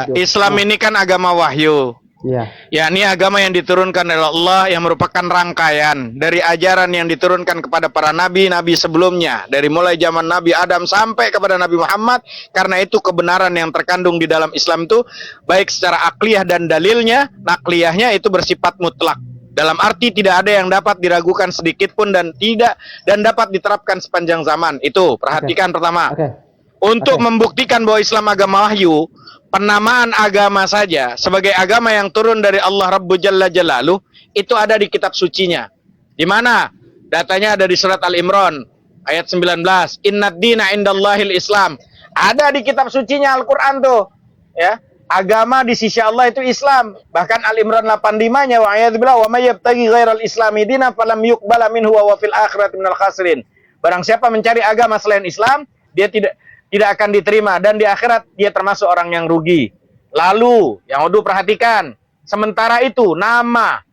video. Islam ini kan agama wahyu. Iya. Ya, ini agama yang diturunkan oleh Allah yang merupakan rangkaian dari ajaran yang diturunkan kepada para nabi-nabi sebelumnya. Dari mulai zaman Nabi Adam sampai kepada Nabi Muhammad. Karena itu kebenaran yang terkandung di dalam Islam itu baik secara akliyah dan dalilnya, nakliyahnya itu bersifat mutlak. Dalam arti tidak ada yang dapat diragukan sedikit pun dan dapat diterapkan sepanjang zaman. Itu perhatikan pertama. Oke. Untuk Oke. membuktikan bahwa Islam agama wahyu, penamaan agama saja sebagai agama yang turun dari Allah Rabbu Jalla Jalaluh itu ada di kitab sucinya. Di mana? Datanya ada di surat Al-Imran ayat 19. Innad dina indallahil Islam. Ada di kitab sucinya Al-Qur'an tuh. Ya. Agama di sisi Allah itu Islam. Bahkan Al-Imran 85-nya wa ayatullah wa may yabtaghi ghairal islami dinan falam yuqbala minhu wa fil akhirati minal khasirin. Barang siapa mencari agama selain Islam, dia tidak akan diterima dan di akhirat dia termasuk orang yang rugi. Lalu, yang udah perhatikan, sementara itu nama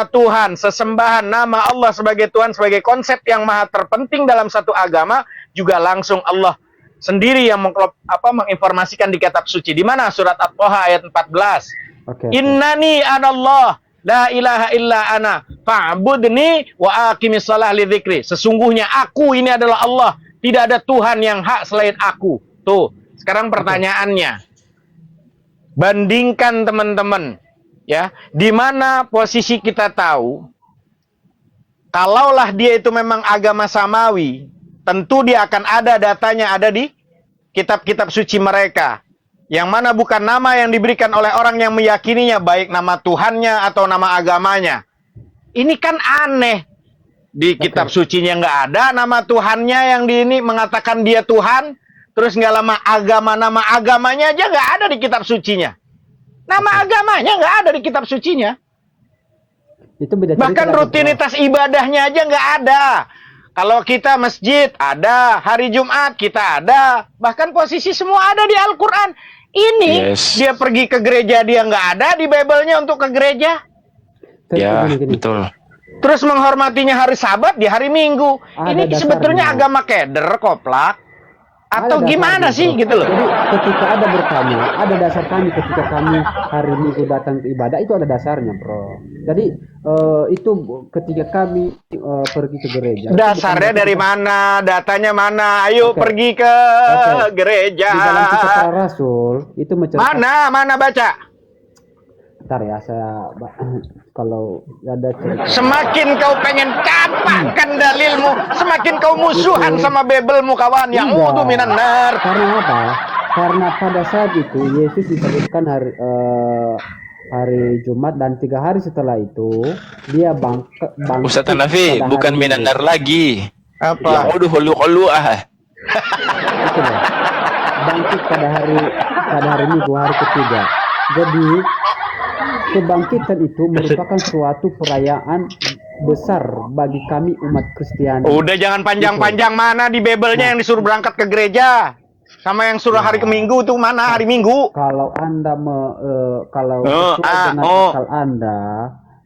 Tuhan, sesembahan nama Allah sebagai Tuhan sebagai konsep yang maha terpenting dalam satu agama juga langsung Allah sendiri yang menginformasikan di kitab suci. Di mana? Surat At-Thaha ayat 14. Oke. Innani anallah la ilaha illa ana fa'budni wa aqimis shalah li dzikri. Sesungguhnya aku ini adalah Allah. Tidak ada Tuhan yang hak selain aku. Tuh, sekarang pertanyaannya. Bandingkan teman-teman, ya, di mana posisi kita tahu kalaulah dia itu memang agama samawi, tentu dia akan ada datanya ada di kitab-kitab suci mereka. Yang mana bukan nama yang diberikan oleh orang yang meyakininya, baik nama Tuhannya atau nama agamanya. Ini kan aneh. Di kitab sucinya nggak ada nama Tuhannya yang ini mengatakan dia Tuhan, Terus nggak lama nama agamanya aja nggak ada di kitab sucinya. Nama agamanya nggak ada di kitab sucinya. Itu beda cerita Bahkan lagi, rutinitas ibadahnya aja nggak ada. Kalau kita masjid ada, hari Jumat kita ada, bahkan posisi semua ada di Al-Quran. Ini dia pergi ke gereja dia nggak ada di Bible-nya untuk ke gereja. Ya, Gini. betul. Terus menghormatinya hari Sabat di hari Minggu. Ada Ini sebetulnya dasarnya. agama keder, koplak. Atau Ada gimana dasarnya, sih bro. gitu loh. Jadi ketika ada bertanya, ada dasar kami ketika kami hari Minggu datang ke ibadah, itu ada dasarnya, bro. Jadi itu ketika kami pergi ke gereja. itu Dasarnya bukan dari mana? Datanya mana? Ayo Oke. pergi ke gereja. Di dalam kitab para rasul itu menceritakan. Mana baca? Ntar ya saya kalau ada cerita. Semakin kau pengen kapakkan dalilmu, semakin kau musuhan sama Bibelmu kawan. Yang Enggak. udu minan nar. Karena apa? Karena pada saat itu Yesus disebutkan hari Jumat dan 3 hari setelah itu dia bangkit. Ustaz Hanafi, pada bukan hari Minggu. minanar lagi. Apa? Yang hulu Itu loh. Bangkit pada hari Minggu, hari ketiga. Jadi kebangkitan itu merupakan suatu perayaan besar bagi kami umat Kristiani. Udah jangan panjang-panjang, mana di Bibelnya yang disuruh berangkat ke gereja? Sama yang suruh hari ke Minggu tuh mana hari Minggu? Kalau Anda kalau Oh, sesuai dengan oh. akal Anda,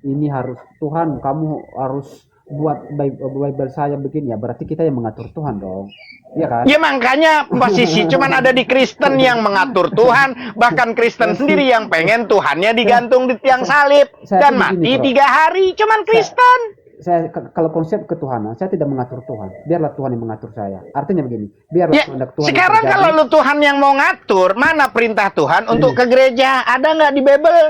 ini harus Tuhan, kamu harus buat Bible saya begini ya, berarti kita yang mengatur Tuhan dong. Iya kan? Ya makanya posisi cuman ada di Kristen yang mengatur Tuhan, bahkan Kristen sendiri yang pengen Tuhannya digantung di tiang salib Saya dan tuh mati begini, bro. 3 hari, cuman Kristen. Saya kalau konsep ketuhanan, saya tidak mengatur Tuhan. Biarlah Tuhan yang mengatur saya. Artinya begini, biarlah Ya, kehendak Tuhan yang sekarang terjadi. kalau lu Tuhan yang mau ngatur, mana perintah Tuhan untuk ke gereja? Ada nggak di Bible?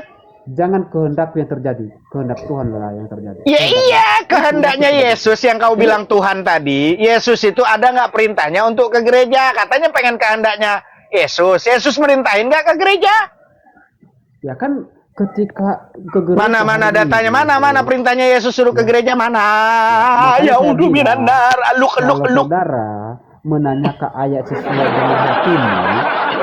Jangan kehendakku yang terjadi, kehendak Tuhan lah yang terjadi. Ya iya, kehendaknya Yesus yang kau bilang Tuhan tadi. Yesus itu ada nggak perintahnya untuk ke gereja? Katanya pengen kehendaknya Yesus. Yesus merintahin nggak ke gereja? Ya kan ketika ke gereja. Mana hari datanya? Minggu, Mana perintahnya Yesus suruh ke gereja? Mana? makanya Ya saya udah bilang, minanar, aluk. Kalau saudara menanyakan ayat sesuai dengan hatimu,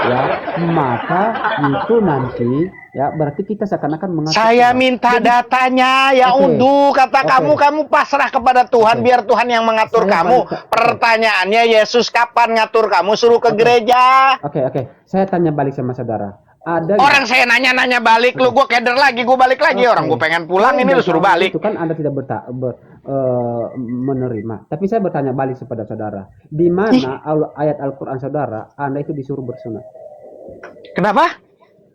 ya maka itu nanti ya berarti kita seakan-akan mengatur Saya Tuhan. minta Jadi, datanya, ya Oke. unduh kata Oke. kamu pasrah kepada Tuhan, Oke. biar Tuhan yang mengatur Saya kamu. balik- Pertanyaannya Yesus kapan ngatur kamu suruh ke Oke. gereja? Oke, saya tanya balik sama saudara. Ada Orang saya nanya balik, lu gue keder lagi, gue balik lagi. Oke. Orang gue pengen pulang, Saya ini lu suruh bertanya balik. Itu kan Anda tidak menerima. Tapi saya bertanya balik kepada saudara. Di mana ayat Al-Qur'an saudara, Anda itu disuruh bersunat? Kenapa?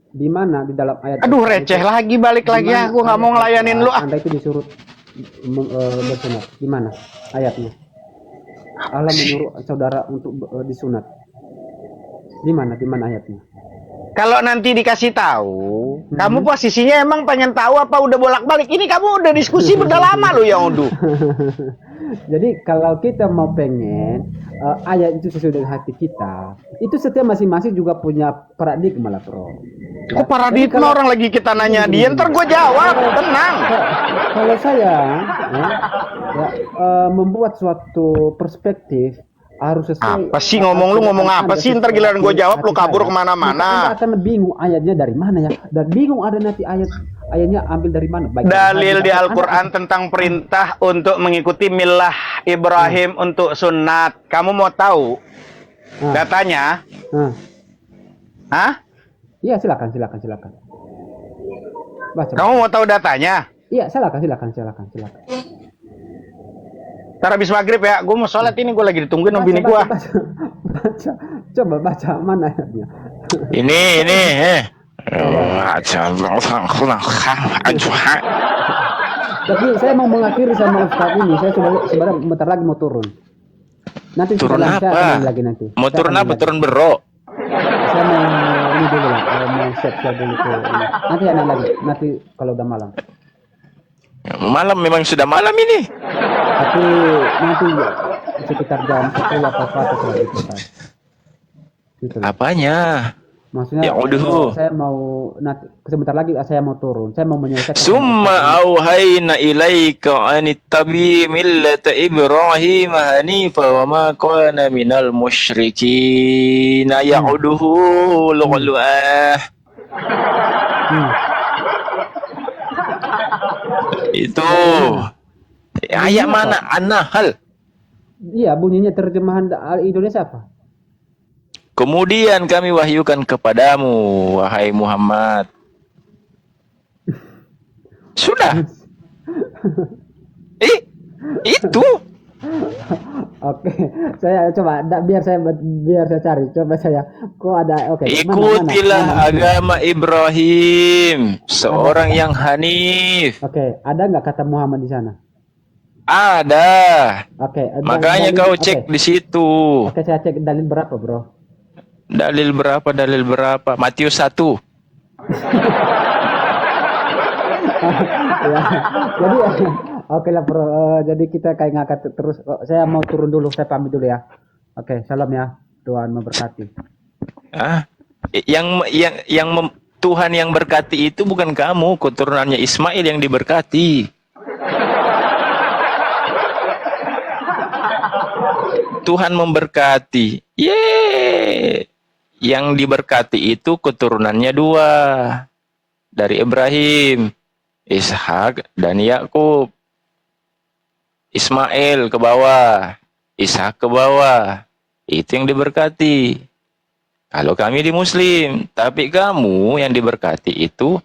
Di mana di dalam ayat Aduh Al-Qur'an receh itu- lagi, balik di lagi mana ya. Gue nggak mau ayat ngelayanin lu. Anda itu disuruh bersunat. Di mana ayatnya? Allah menyuruh saudara untuk disunat. Di mana ayatnya? Kalau nanti dikasih tahu, kamu posisinya emang pengen tahu apa udah bolak-balik? Ini kamu udah diskusi udah lama lu ya unduh. Jadi kalau kita mau pengen ayat itu sesuai dengan hati kita, itu setiap masing-masing juga punya paradigma lah, bro. Kok paradigma orang lagi kita nanya dia, ntar gue jawab, tenang. Kalau saya membuat suatu perspektif harus sesuai. Apa sih ngomong lu ngomong apa sih? Ntar giliran gue jawab lu kabur kemana-mana. Anda akan bingung ayatnya dari mana ya, dan bingung ada nanti ayatnya ambil dari mana. Baik, Dalil di Anda- Al-Quran tentang perintah untuk mengikuti milah Ibrahim untuk sunat. Kamu mau tahu Nah. datanya? Nah, Hah? iya silakan. Baca. Kamu mau tahu datanya? Iya silakan. Ntar habis maghrib ya, gue mau sholat ini, gue lagi ditungguin sama bini gue. Baca. Coba baca mana ayatnya. Ini. Tapi saya mau mengakhiri sama Ustaz ini. Saya sebenarnya bentar lagi mau turun. Nanti Turun setelah saya apa? akan lagi nanti. Mau Saya turun akan apa? lagi. Turun bero. Saya mau ini dulu lah. Mau siap dulu ke ini. Nanti anak lagi. Nanti kalau udah malam. Malam memang sudah malam ini. Tapi nanti sekitar jam 10 atau 11 lagi selesai. Gitu. Apanya? Maksudnya Ya'uduhu. saya mau nanti sebentar lagi saya mau turun. Saya mau menyelesaikan Summa auhayna ilaika anittabi millata Ibrahim hanifa wa ma kana minal musyrikin. Ya'uduhu lu'lu'ah. Hmm. Itu ayat mana? An-Nahl. Iya, bunyinya terjemahan Indonesia apa? Kemudian kami wahyukan kepadamu, wahai Muhammad. Sudah. Itu. Oke, saya coba biar saya cari. Coba saya kok ada Ikutilah agama Ibrahim, seorang yang hanif. Oke, ada nggak kata Muhammad di sana? Ada. Oke, Makanya kau cek di situ. Oke, saya cek dalil berapa, Bro? Dalil berapa? Matius 1. Ya, jadi oke lah, Bro. Jadi kita kayak ngangkat terus. Saya mau turun dulu, saya pamit dulu ya. Oke, salam ya. Tuhan memberkati. Tuhan yang berkati itu bukan kamu, keturunannya Ismail yang diberkati. Tuhan memberkati. Yeay. Yang diberkati itu keturunannya 2. Dari Ibrahim, Ishak dan Yakub. Ismail ke bawah, Ishak ke bawah. Itu yang diberkati. Kalau kami di Muslim, tapi kamu yang diberkati itu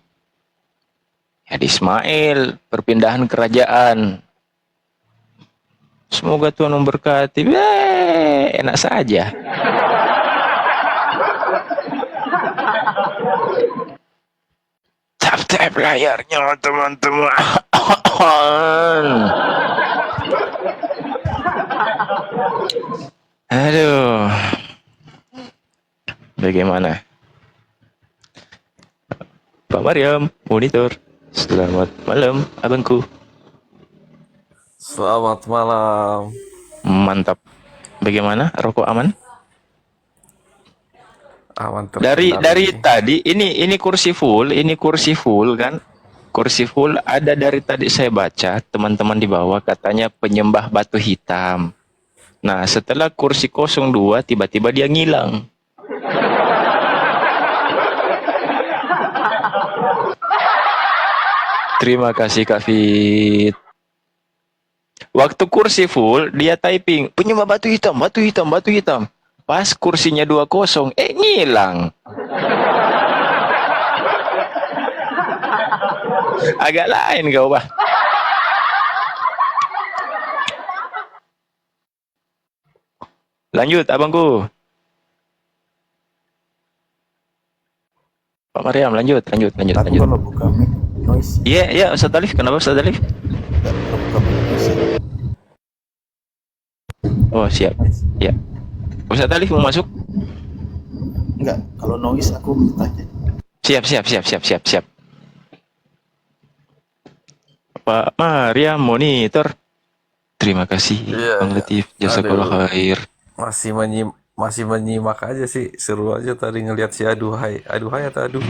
ya di Ismail, perpindahan kerajaan. Semoga Tuhan memberkati. Enak saja. Tap-tap layarnya, teman-teman. Aduh. Bagaimana? Pak Maryam, monitor. Selamat malam, abangku. Selamat malam. Mantap. Bagaimana? Rokok aman? Aman Dari terkendali. tadi ini kursi full kan? Kursi full ada dari tadi saya baca, teman-teman di bawah katanya penyembah batu hitam. Nah, setelah kursi 02 tiba-tiba dia ngilang. Terima kasih Kak Fit. Waktu kursi full dia typing penyembah batu hitam, batu hitam, batu hitam. Pas kursinya 20 ngilang. Agak lain kau, Bah. Lanjut abangku. Pak Maryam, lanjut. Aku kalau buka mic noise. Iya, Ustaz Alif. Kenapa Ustaz Alif? Kalau buka mic noise. Oh, siap. Ya. Ustaz Alif mau masuk? Enggak, kalau noise aku bertanya. Siap. Pak Maryam, monitor. Terima kasih, Iya, Bang Latif. Jazakallah khair. Masih menyimak aja sih, seru aja tadi ngelihat si aduhai atau aduh.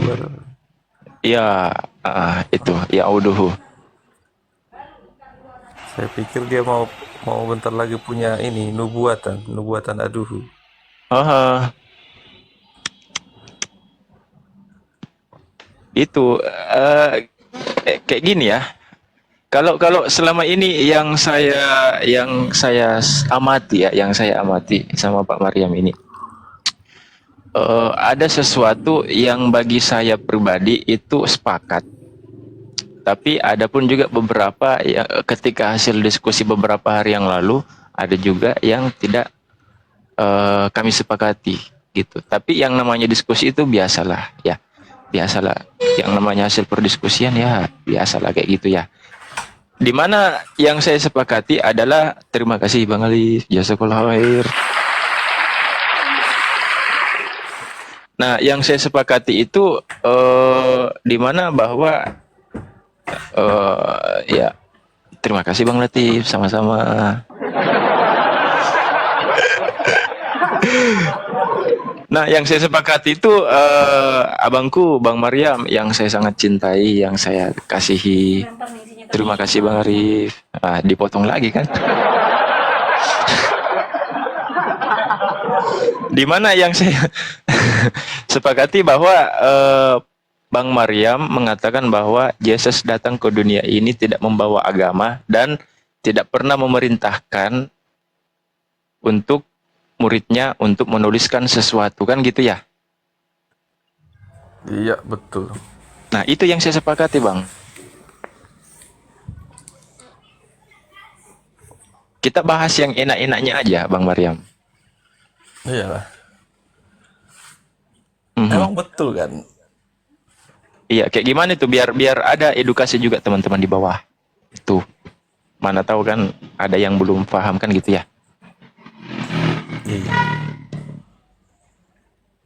Ya, itu ya auduhu. Saya pikir dia mau bentar lagi punya ini nubuatan aduhu. Itu kayak gini ya. Kalau selama ini yang saya amati sama Pak Maryam ini, ada sesuatu yang bagi saya pribadi itu sepakat. Tapi ada pun juga beberapa ya, ketika hasil diskusi beberapa hari yang lalu ada juga yang tidak kami sepakati gitu. Tapi yang namanya diskusi itu biasalah. Yang namanya hasil perdiskusian ya biasalah kayak gitu ya. Dimana yang saya sepakati adalah terima kasih Bang Ali, jazakallahu khair. Nah, yang saya sepakati itu dimana bahwa ya terima kasih Bang Latif, sama-sama. Nah, yang saya sepakati itu abangku Bang Maryam yang saya sangat cintai, yang saya kasihi. Terima kasih Bang Arif. Ah, dipotong lagi kan? Di mana yang saya sepakati bahwa Bang Maryam mengatakan bahwa Yesus datang ke dunia ini tidak membawa agama dan tidak pernah memerintahkan untuk muridnya untuk menuliskan sesuatu, kan gitu ya? Iya, betul. Nah, itu yang saya sepakati, Bang. Kita bahas yang enak-enaknya aja, Bang Maryam. Iyalah. Mhm. Emang betul kan? Iya, kayak gimana itu biar ada edukasi juga teman-teman di bawah. Itu. Mana tahu kan ada yang belum paham kan gitu ya. Iya.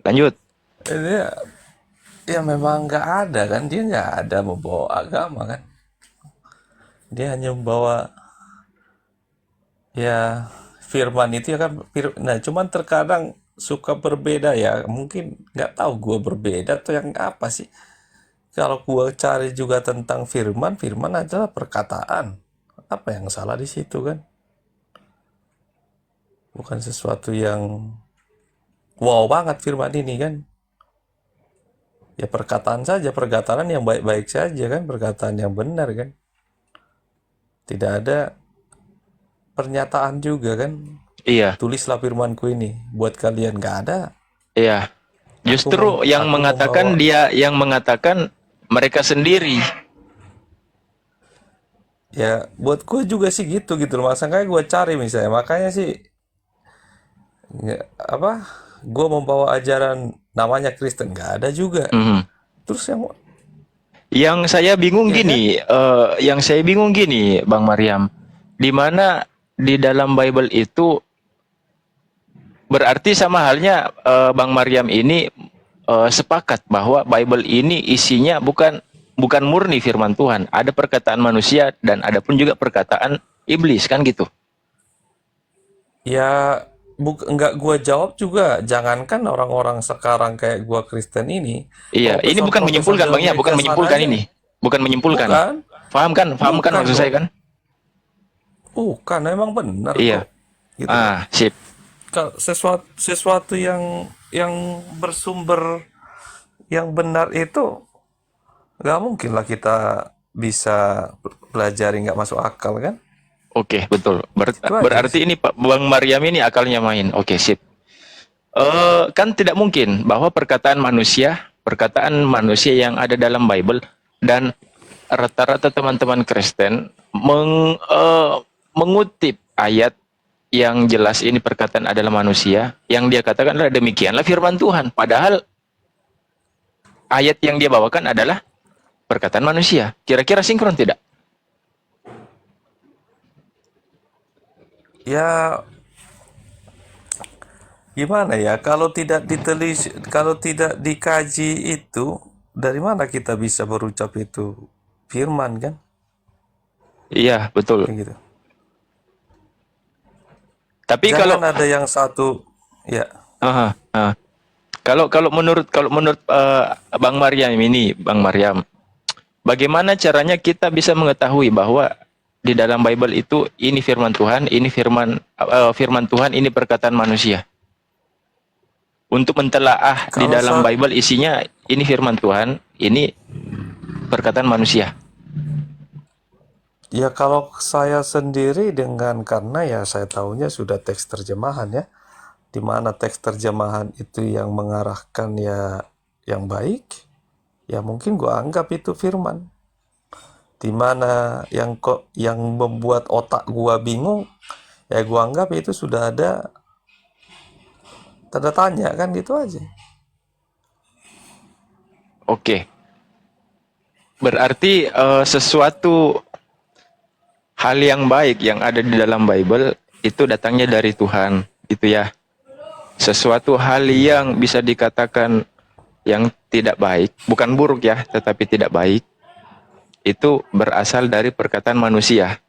Lanjut. Ini ya memang nggak ada kan, dia nggak ada membawa agama kan. Dia hanya membawa ya firman itu ya kan. Nah, cuman terkadang suka berbeda ya. Mungkin nggak tahu gua berbeda atau yang apa sih. Kalau gua cari juga tentang firman, firman adalah perkataan. Apa yang salah di situ kan? Bukan sesuatu yang wow banget firman ini kan. Ya perkataan saja, perkataan yang baik-baik saja kan, perkataan yang benar kan. Tidak ada pernyataan juga kan. Iya, Tulislah firmanku ini buat kalian, nggak ada. iya. Justru yang aku mengatakan membawa- yang mengatakan mereka sendiri. Ya buat gue juga sih gitu loh. Makanya gue cari misalnya, makanya sih apa? Gue membawa ajaran namanya Kristen, nggak ada juga. Mhm. Terus Yang saya bingung Ya gini, Bang Maryam, di mana di dalam Bible itu berarti sama halnya Bang Maryam ini sepakat bahwa Bible ini isinya bukan murni firman Tuhan, ada perkataan manusia dan ada pun juga perkataan iblis kan gitu. ya nggak gue jawab juga. Jangankan orang-orang sekarang kayak gue Kristen ini, Iya, ini bukan menyimpulkan Bang ya, bukan menyimpulkan ini. Bukan menyimpulkan. Bukan. Paham kan? Paham kan Bukan maksud saya dong. kan? Bukan, emang benar Iya. kok. Gitu. Ah, sip. Kalau sesuatu yang bersumber yang benar itu nggak mungkin lah kita bisa pelajari, nggak masuk akal kan? Oke, betul. Itu aja Berarti ini Pak Bang Maryam ini akalnya main. Oke, sip. Kan tidak mungkin bahwa perkataan manusia yang ada dalam Bible dan rata-rata teman-teman Kristen mengutip ayat yang jelas ini perkataan adalah manusia, yang dia katakan adalah demikianlah firman Tuhan. Padahal ayat yang dia bawakan adalah perkataan manusia. Kira-kira sinkron tidak? Ya gimana ya, kalau tidak kalau tidak dikaji itu, dari mana kita bisa berucap itu firman kan? Iya, betul. Kayak gitu. Tapi Jangan kalau ada yang satu ya. Aha, aha. Kalau menurut Bang Maryam, bagaimana caranya kita bisa mengetahui bahwa di dalam Bible itu ini firman Tuhan, ini firman Tuhan, ini perkataan manusia? Untuk mentelaah di Kalau dalam Bible isinya ini firman Tuhan, ini perkataan manusia. Ya kalau saya sendiri karena ya saya tahunya sudah teks terjemahan ya, di mana teks terjemahan itu yang mengarahkan ya yang baik, ya mungkin gua anggap itu firman. Di mana yang membuat otak gua bingung, ya gua anggap itu sudah ada tanda tanya kan, gitu aja. Oke. Berarti sesuatu hal yang baik yang ada di dalam Bible itu datangnya dari Tuhan, gitu ya. Sesuatu hal yang bisa dikatakan yang tidak baik, bukan buruk ya, tetapi tidak baik, itu berasal dari perkataan manusia.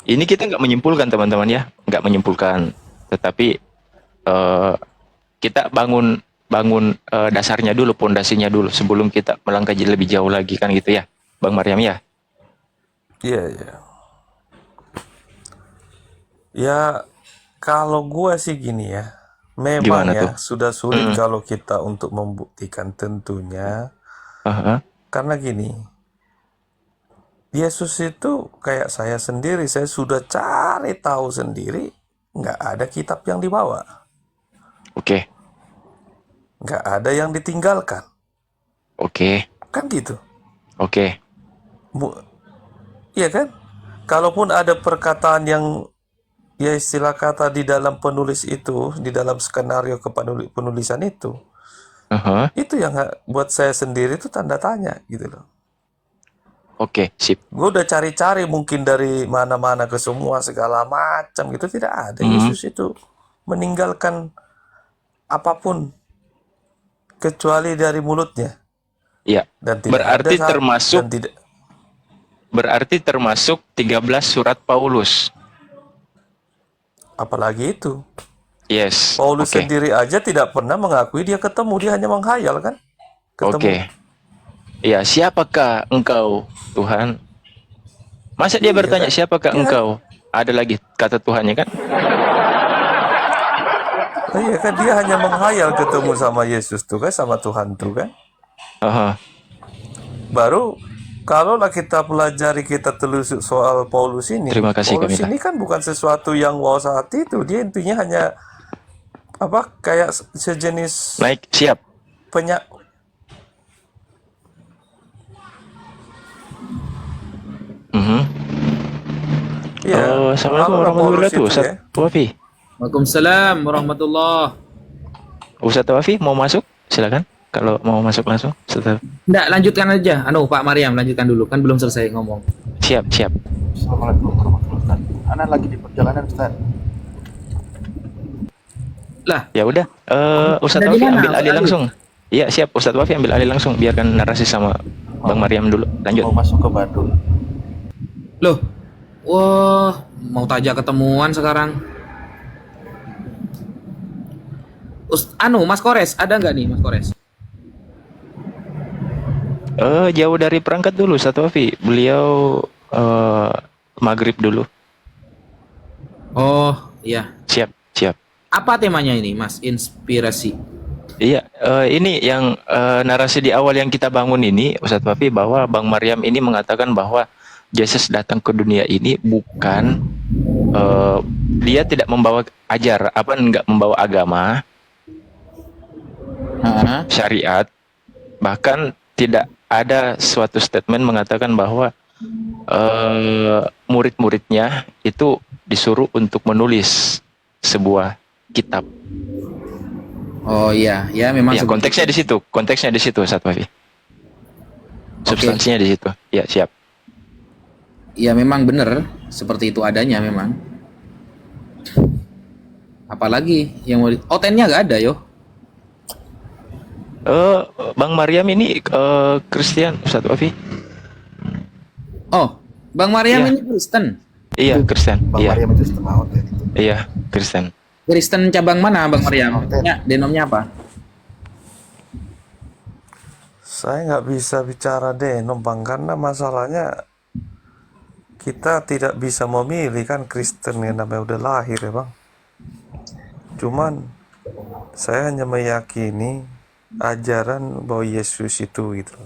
Ini kita nggak menyimpulkan teman-teman ya, nggak menyimpulkan, tetapi kita bangun dasarnya dulu, pondasinya dulu sebelum kita melangkah lebih jauh lagi kan gitu ya, Bang Maryam ya. Iya, iya. Ya, kalau gua sih gini ya, memang Gimana ya tuh? sudah sulit kalau kita untuk membuktikan tentunya, Aha. karena gini, Yesus itu kayak saya sendiri, saya sudah cari tahu sendiri, nggak ada kitab yang dibawa, Oke, nggak ada yang ditinggalkan, oke, kan gitu. oke. Bu- Iya kan? Kalaupun ada perkataan yang ya istilah kata di dalam penulis itu, di dalam skenario penulisan Aha. itu yang buat saya sendiri itu tanda tanya gitu loh. Oke, sip. Gue udah cari-cari mungkin dari mana-mana ke semua segala macam gitu, tidak ada. Yesus itu meninggalkan apapun kecuali dari mulutnya, Iya. dan tidak Berarti ada termasuk dan tidak berarti termasuk 13 surat Paulus. apalagi itu. Yes. Paulus Oke. sendiri aja tidak pernah mengakui dia ketemu, dia hanya menghayal kan ketemu. Oke. Iya, siapakah engkau, Tuhan? Masa dia Iya bertanya kan? siapakah Dia- engkau? Ada lagi kata Tuhannya kan? Iya kan, dia hanya menghayal ketemu sama Yesus tuh kan, sama Tuhan tuh kan. Aha. Baru kalau kita pelajari, kita telusuk soal Paulus ini. Terima kasih, Paulus Kamila. ini kan bukan sesuatu yang wow saat itu. Dia intinya hanya apa, kayak sejenis Naik, siap. penyak. Mhm. Iya. Oh, assalamualaikum Kalau warahmatullahi Paulus wabarakatuh. itu Ustaz ya. Wafi. Waalaikumsalam warahmatullah. Ustaz Wafi mau masuk? Silakan. Kalau mau masuk langsung. Ustaz. Nggak, lanjutkan aja. Pak Maryam, lanjutkan dulu. Kan belum selesai ngomong. Siap, siap. Assalamualaikum warahmatullahi wabarakatuh. Ana lagi di perjalanan Ustaz. Lah, Ya udah, Ustaz Dari Wafi mana? ambil alih Ustaz langsung. Iya, siap. Ustaz Wafi ambil alih langsung. Biarkan narasi sama Bang Maryam dulu. Lanjut. Mau masuk ke Badul. loh. Wah, mau tajak ketemuan sekarang. Mas Kores, ada nggak nih Mas Kores? Jauh dari perangkat dulu, Ustaz Wafi. Beliau maghrib dulu. Oh, iya. Siap, siap. Apa temanya ini, Mas? Inspirasi. Iya, ini yang narasi di awal yang kita bangun ini, Ustaz Wafi, bahwa Bang Maryam ini mengatakan bahwa Yesus datang ke dunia ini bukan dia tidak membawa nggak membawa agama, syariat, bahkan tidak ada suatu statement mengatakan bahwa murid-muridnya itu disuruh untuk menulis sebuah kitab. Oh iya, ya memang Ya, konteksnya di situ, Ustaz Wafi. Substansinya di situ. Ya, siap. ya memang benar seperti itu adanya memang. Apalagi yang mau tennya nggak ada yo. Bang Maryam ini Kristen, Ustaz Wafi. Oh, Bang Maryam Iya. ini Kristen. Iya, Kristen. Bang Iya, Maryam itu setengah hotel itu. iya, Kristen. Kristen cabang mana Bang Maryam? Denomnya apa? Saya nggak bisa bicara denom Bang, karena masalahnya kita tidak bisa memilih kan, Kristen yang namanya udah lahir ya Bang. Cuman saya hanya meyakini ajaran bahwa Yesus itu gitu.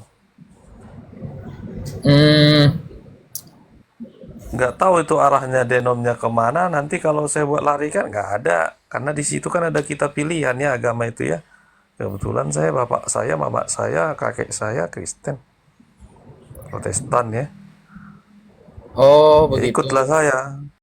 Nggak tahu itu arahnya denomnya kemana. Nanti kalau saya buat lari kan nggak ada, karena di situ kan ada kita pilihan ya agama itu ya. Kebetulan saya, bapak saya, mama saya, kakek saya Kristen, Protestan ya. Oh, Ya, begitu. ikutlah saya.